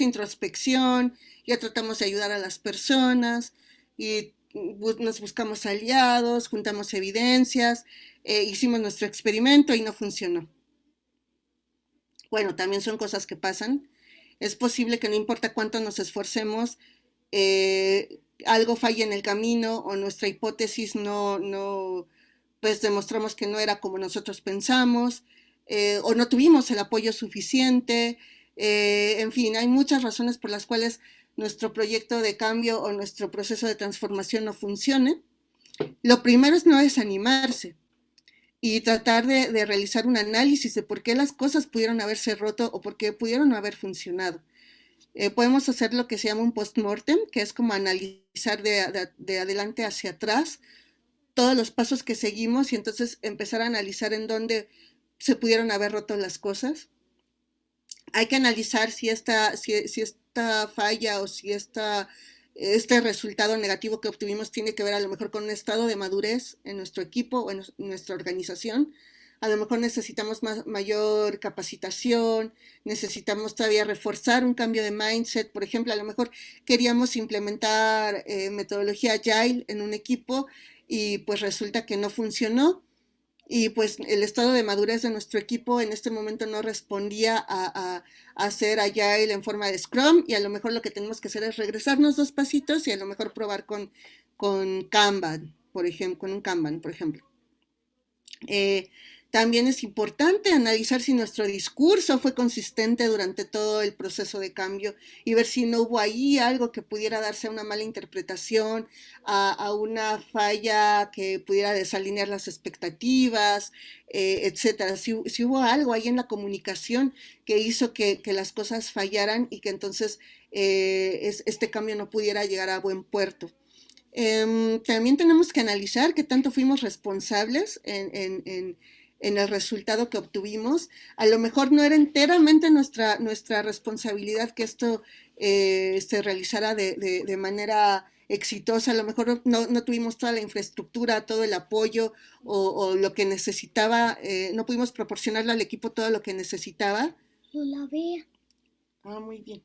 A: introspección, ya tratamos de ayudar a las personas y nos buscamos aliados, juntamos evidencias, hicimos nuestro experimento y no funcionó. Bueno, también son cosas que pasan. Es posible que no importa cuánto nos esforcemos, algo falle en el camino o nuestra hipótesis pues demostramos que no era como nosotros pensamos, o no tuvimos el apoyo suficiente, en fin, hay muchas razones por las cuales nuestro proyecto de cambio o nuestro proceso de transformación no funcione. Lo primero es no desanimarse y tratar de realizar un análisis de por qué las cosas pudieron haberse roto o por qué pudieron no haber funcionado. Podemos hacer lo que se llama un post-mortem, que es como analizar de adelante hacia atrás todos los pasos que seguimos y entonces empezar a analizar en dónde se pudieron haber roto las cosas. Hay que analizar si esta falla o si este resultado negativo que obtuvimos tiene que ver a lo mejor con un estado de madurez en nuestro equipo o en nuestra organización. A lo mejor necesitamos mayor capacitación, necesitamos todavía reforzar un cambio de mindset. Por ejemplo, a lo mejor queríamos implementar metodología Agile en un equipo y pues resulta que no funcionó y pues el estado de madurez de nuestro equipo en este momento no respondía a hacer Agile en forma de Scrum y a lo mejor lo que tenemos que hacer es regresarnos 2 pasitos y a lo mejor probar con Kanban, por ejemplo, con un Kanban, por ejemplo. También es importante analizar si nuestro discurso fue consistente durante todo el proceso de cambio y ver si no hubo ahí algo que pudiera darse a una mala interpretación, a una falla que pudiera desalinear las expectativas, etcétera. Si hubo algo ahí en la comunicación que hizo que las cosas fallaran y que entonces este cambio no pudiera llegar a buen puerto. También tenemos que analizar qué tanto fuimos responsables en el resultado que obtuvimos. A lo mejor no era enteramente nuestra responsabilidad que esto se realizara de manera exitosa. A lo mejor no tuvimos toda la infraestructura, todo el apoyo o lo que necesitaba, no pudimos proporcionarle al equipo todo lo que necesitaba.
B: Lo lavé.
A: Ah, muy bien.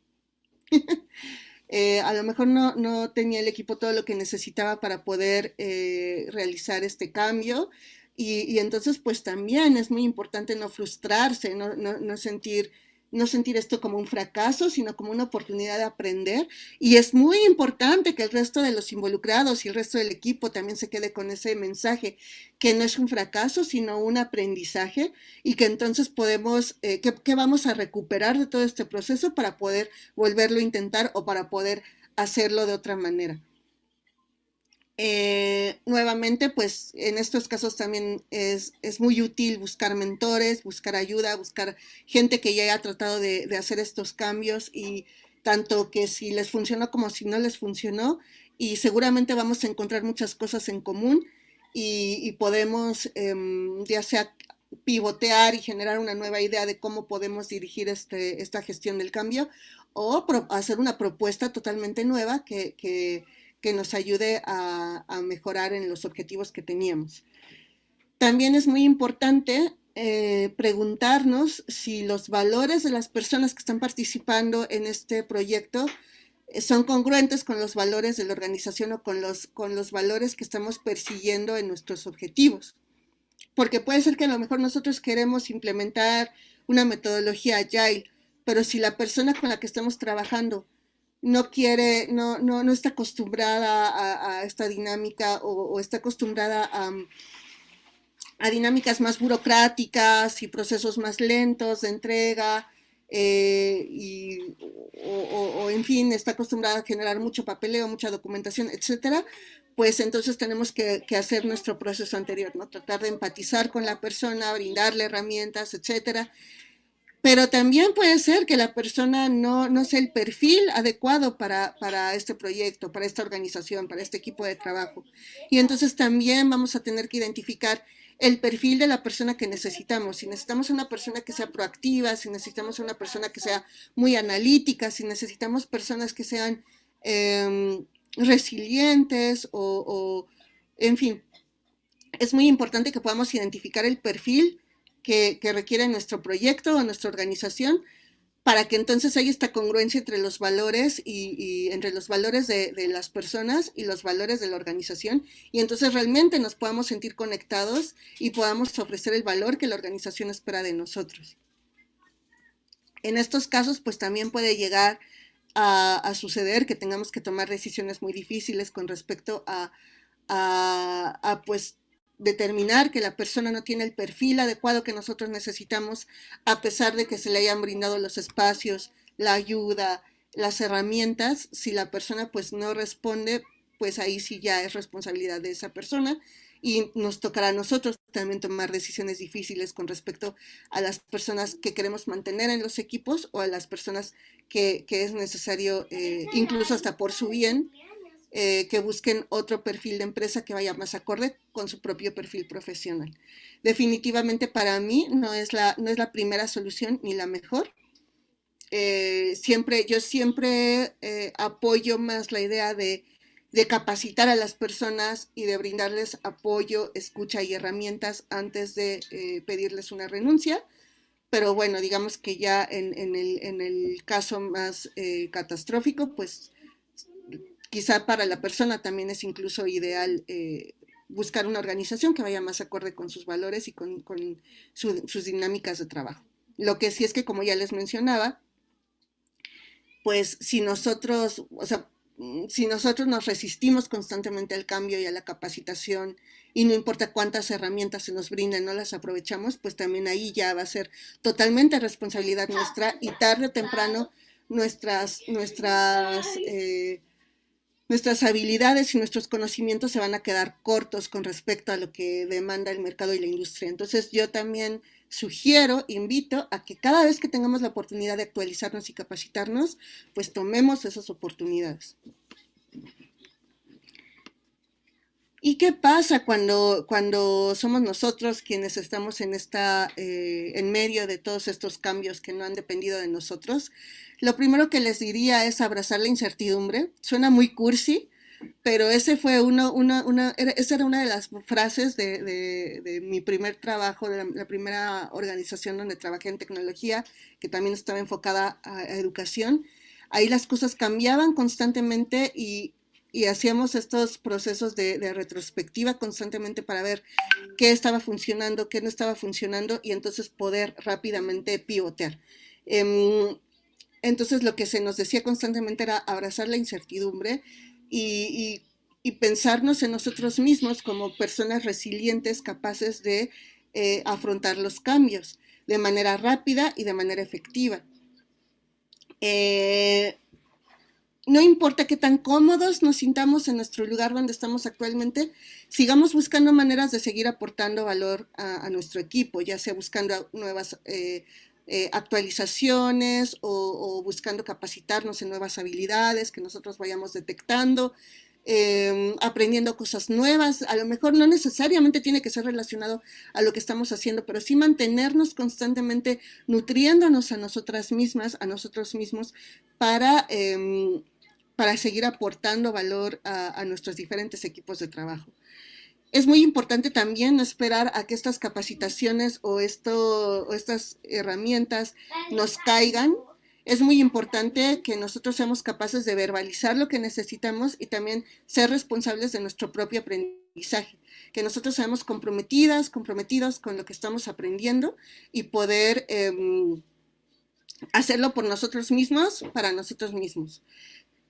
A: A lo mejor no tenía el equipo todo lo que necesitaba para poder realizar este cambio y entonces pues también es muy importante no frustrarse, no sentir esto como un fracaso, sino como una oportunidad de aprender. Y es muy importante que el resto de los involucrados y el resto del equipo también se quede con ese mensaje, que no es un fracaso, sino un aprendizaje y que entonces podemos, que vamos a recuperar de todo este proceso para poder volverlo a intentar o para poder hacerlo de otra manera. Nuevamente, pues en estos casos también es muy útil buscar mentores, buscar ayuda, buscar gente que ya haya tratado de hacer estos cambios y tanto que si les funcionó como si no les funcionó y seguramente vamos a encontrar muchas cosas en común y podemos ya sea pivotear y generar una nueva idea de cómo podemos dirigir esta gestión del cambio o hacer una propuesta totalmente nueva que nos ayude a mejorar en los objetivos que teníamos. También es muy importante preguntarnos si los valores de las personas que están participando en este proyecto son congruentes con los valores de la organización o con los valores que estamos persiguiendo en nuestros objetivos. Porque puede ser que a lo mejor nosotros queremos implementar una metodología agile, pero si la persona con la que estamos trabajando no está acostumbrada a esta dinámica o está acostumbrada a dinámicas más burocráticas y procesos más lentos de entrega, en fin, está acostumbrada a generar mucho papeleo, mucha documentación, etcétera, pues entonces tenemos que hacer nuestro proceso anterior, ¿no? Tratar de empatizar con la persona, brindarle herramientas, etcétera. Pero también puede ser que la persona no sea el perfil adecuado para este proyecto, para esta organización, para este equipo de trabajo. Y entonces también vamos a tener que identificar el perfil de la persona que necesitamos. Si necesitamos una persona que sea proactiva, si necesitamos una persona que sea muy analítica, si necesitamos personas que sean resilientes en fin, es muy importante que podamos identificar el perfil que requiere nuestro proyecto o nuestra organización, para que entonces haya esta congruencia entre los valores y entre los valores de las personas y los valores de la organización, y entonces realmente nos podamos sentir conectados y podamos ofrecer el valor que la organización espera de nosotros. En estos casos, pues también puede llegar a suceder que tengamos que tomar decisiones muy difíciles con respecto a pues determinar que la persona no tiene el perfil adecuado que nosotros necesitamos, a pesar de que se le hayan brindado los espacios, la ayuda, las herramientas. Si la persona pues no responde, pues ahí sí ya es responsabilidad de esa persona, y nos tocará a nosotros también tomar decisiones difíciles con respecto a las personas que queremos mantener en los equipos, o a las personas que es necesario, incluso hasta por su bien, que busquen otro perfil de empresa que vaya más acorde con su propio perfil profesional. Definitivamente para mí no es la primera solución ni la mejor. Yo siempre apoyo más la idea de capacitar a las personas y de brindarles apoyo, escucha y herramientas antes de pedirles una renuncia. Pero bueno, digamos que ya en el caso más catastrófico, pues quizá para la persona también es incluso ideal buscar una organización que vaya más acorde con sus valores y con sus dinámicas de trabajo. Lo que sí es que, como ya les mencionaba, pues si nosotros, o sea, si nosotros nos resistimos constantemente al cambio y a la capacitación, y no importa cuántas herramientas se nos brinden, no las aprovechamos, pues también ahí ya va a ser totalmente responsabilidad nuestra, y tarde o temprano nuestras habilidades y nuestros conocimientos se van a quedar cortos con respecto a lo que demanda el mercado y la industria. Entonces yo también sugiero, invito a que cada vez que tengamos la oportunidad de actualizarnos y capacitarnos, pues tomemos esas oportunidades. ¿Y qué pasa cuando somos nosotros quienes estamos en medio de todos estos cambios que no han dependido de nosotros? Lo primero que les diría es abrazar la incertidumbre. Suena muy cursi, pero esa era una de las frases de mi primer trabajo, de la primera organización donde trabajé en tecnología, que también estaba enfocada a educación. Ahí las cosas cambiaban constantemente, y hacíamos estos procesos de retrospectiva constantemente para ver qué estaba funcionando, qué no estaba funcionando, y entonces poder rápidamente pivotear. Entonces lo que se nos decía constantemente era abrazar la incertidumbre y pensarnos en nosotros mismos como personas resilientes, capaces de afrontar los cambios de manera rápida y de manera efectiva. No importa qué tan cómodos nos sintamos en nuestro lugar donde estamos actualmente, sigamos buscando maneras de seguir aportando valor a nuestro equipo, ya sea buscando nuevas actualizaciones, o buscando capacitarnos en nuevas habilidades que nosotros vayamos detectando, aprendiendo cosas nuevas. A lo mejor no necesariamente tiene que ser relacionado a lo que estamos haciendo, pero sí mantenernos constantemente nutriéndonos a nosotras mismas, a nosotros mismos, para seguir aportando valor a nuestros diferentes equipos de trabajo. Es muy importante también no esperar a que estas capacitaciones o estas herramientas nos caigan. Es muy importante que nosotros seamos capaces de verbalizar lo que necesitamos y también ser responsables de nuestro propio aprendizaje, que nosotros seamos comprometidos con lo que estamos aprendiendo, y poder hacerlo por nosotros mismos, para nosotros mismos.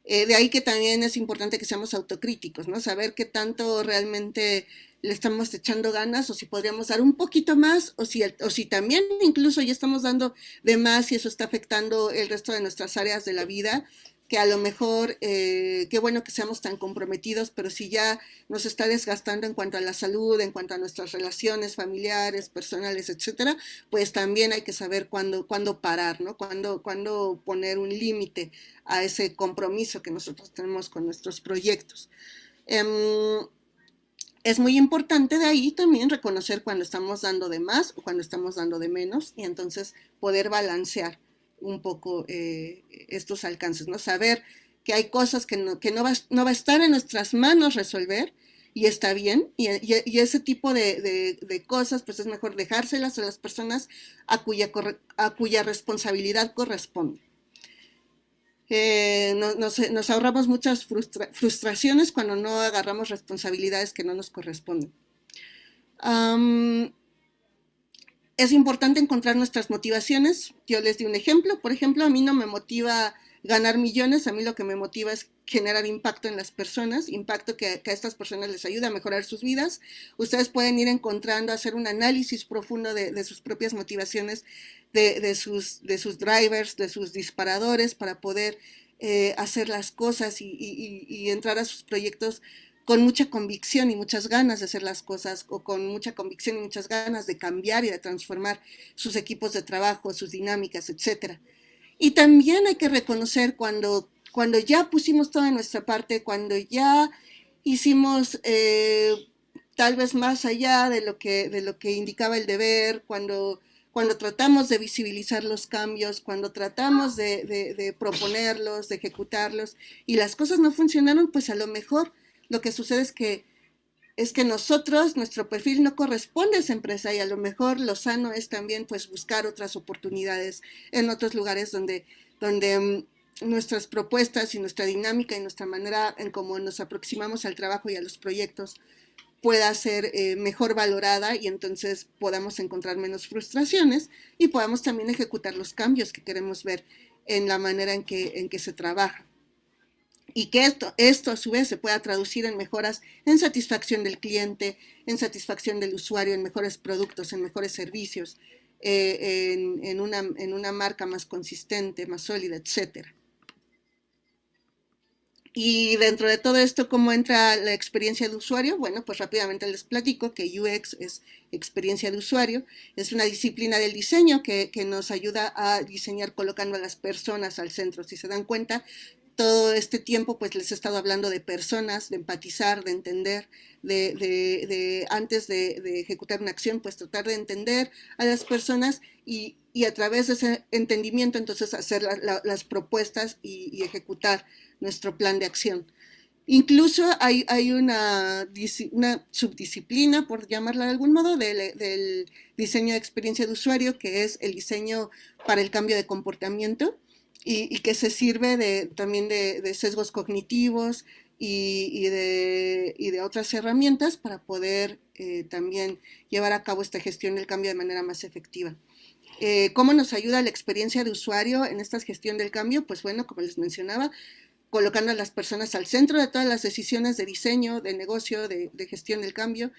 A: De ahí que también es importante que seamos autocríticos, ¿no? Saber qué tanto realmente le estamos echando ganas, o si podríamos dar un poquito más, o si también incluso ya estamos dando de más y eso está afectando el resto de nuestras áreas de la vida, que a lo mejor, qué bueno que seamos tan comprometidos, pero si ya nos está desgastando en cuanto a la salud, en cuanto a nuestras relaciones familiares, personales, etcétera, pues también hay que saber cuándo parar, ¿no? Cuándo poner un límite a ese compromiso que nosotros tenemos con nuestros proyectos. Es muy importante de ahí también reconocer cuando estamos dando de más o cuando estamos dando de menos, y entonces poder balancear un poco estos alcances, ¿no? Saber que hay cosas que no va a estar en nuestras manos resolver, y está bien, y ese tipo de cosas, pues es mejor dejárselas a las personas a cuya responsabilidad corresponde. Nos ahorramos muchas frustraciones cuando no agarramos responsabilidades que no nos corresponden. Es importante encontrar nuestras motivaciones. Yo les di un ejemplo. Por ejemplo, a mí no me motiva ganar millones, a mí lo que me motiva es generar impacto en las personas, impacto que a estas personas les ayuda a mejorar sus vidas. Ustedes pueden ir encontrando, hacer un análisis profundo de sus propias motivaciones, de sus drivers, de sus disparadores para poder hacer las cosas y entrar a sus proyectos con mucha convicción y muchas ganas de hacer las cosas, o con mucha convicción y muchas ganas de cambiar y de transformar sus equipos de trabajo, sus dinámicas, etcétera. Y también hay que reconocer cuando ya pusimos toda nuestra parte, cuando ya hicimos tal vez más allá de lo que indicaba el deber, cuando tratamos de visibilizar los cambios, cuando tratamos de proponerlos, de ejecutarlos, y las cosas no funcionaron, pues a lo mejor lo que sucede es que nosotros, nuestro perfil no corresponde a esa empresa, y a lo mejor lo sano es también pues buscar otras oportunidades en otros lugares donde nuestras propuestas y nuestra dinámica y nuestra manera en cómo nos aproximamos al trabajo y a los proyectos pueda ser mejor valorada, y entonces podamos encontrar menos frustraciones y podamos también ejecutar los cambios que queremos ver en la manera en que se trabaja. Y que esto a su vez se pueda traducir en mejoras en satisfacción del cliente, en satisfacción del usuario, en mejores productos, en mejores servicios, en una marca más consistente, más sólida, etcétera. Y dentro de todo esto, ¿cómo entra la experiencia de usuario? Bueno, pues rápidamente les platico que UX es experiencia de usuario, es una disciplina del diseño que nos ayuda a diseñar colocando a las personas al centro. Si se dan cuenta, todo este tiempo pues les he estado hablando de personas, de empatizar, de entender, antes de ejecutar una acción, pues tratar de entender a las personas y a través de ese entendimiento entonces hacer las propuestas y ejecutar nuestro plan de acción. Incluso hay una subdisciplina, por llamarla de algún modo, del diseño de experiencia de usuario, que es el diseño para el cambio de comportamiento, y que se sirve también de sesgos cognitivos y de otras herramientas para poder también llevar a cabo esta gestión del cambio de manera más efectiva. ¿Cómo nos ayuda la experiencia de usuario en esta gestión del cambio? Pues bueno, como les mencionaba, colocando a las personas al centro de todas las decisiones de diseño, de negocio, de gestión del cambio.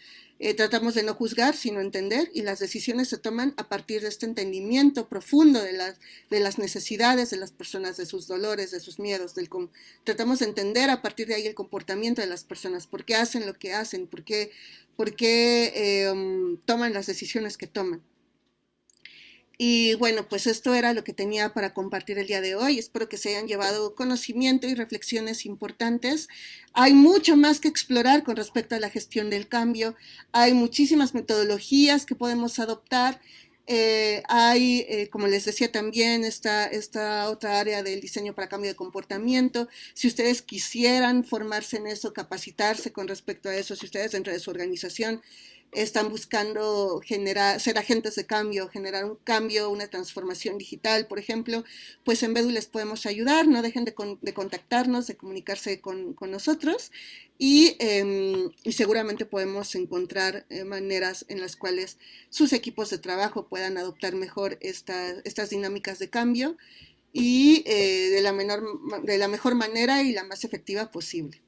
A: Tratamos de no juzgar, sino entender, y las decisiones se toman a partir de este entendimiento profundo de las necesidades de las personas, de sus dolores, de sus miedos. Tratamos de entender a partir de ahí el comportamiento de las personas, por qué hacen lo que hacen, por qué toman las decisiones que toman. Y bueno, pues esto era lo que tenía para compartir el día de hoy. Espero que se hayan llevado conocimiento y reflexiones importantes. Hay mucho más que explorar con respecto a la gestión del cambio. Hay muchísimas metodologías que podemos adoptar. Como les decía también, esta otra área del diseño para cambio de comportamiento. Si ustedes quisieran formarse en eso, capacitarse con respecto a eso, si ustedes dentro de su organización están buscando ser agentes de cambio, generar un cambio, una transformación digital, por ejemplo, pues en Bedu les podemos ayudar. No dejen de contactarnos, de comunicarse con nosotros, y seguramente podemos encontrar maneras en las cuales sus equipos de trabajo puedan adoptar mejor estas dinámicas de cambio, y de la mejor manera y la más efectiva posible.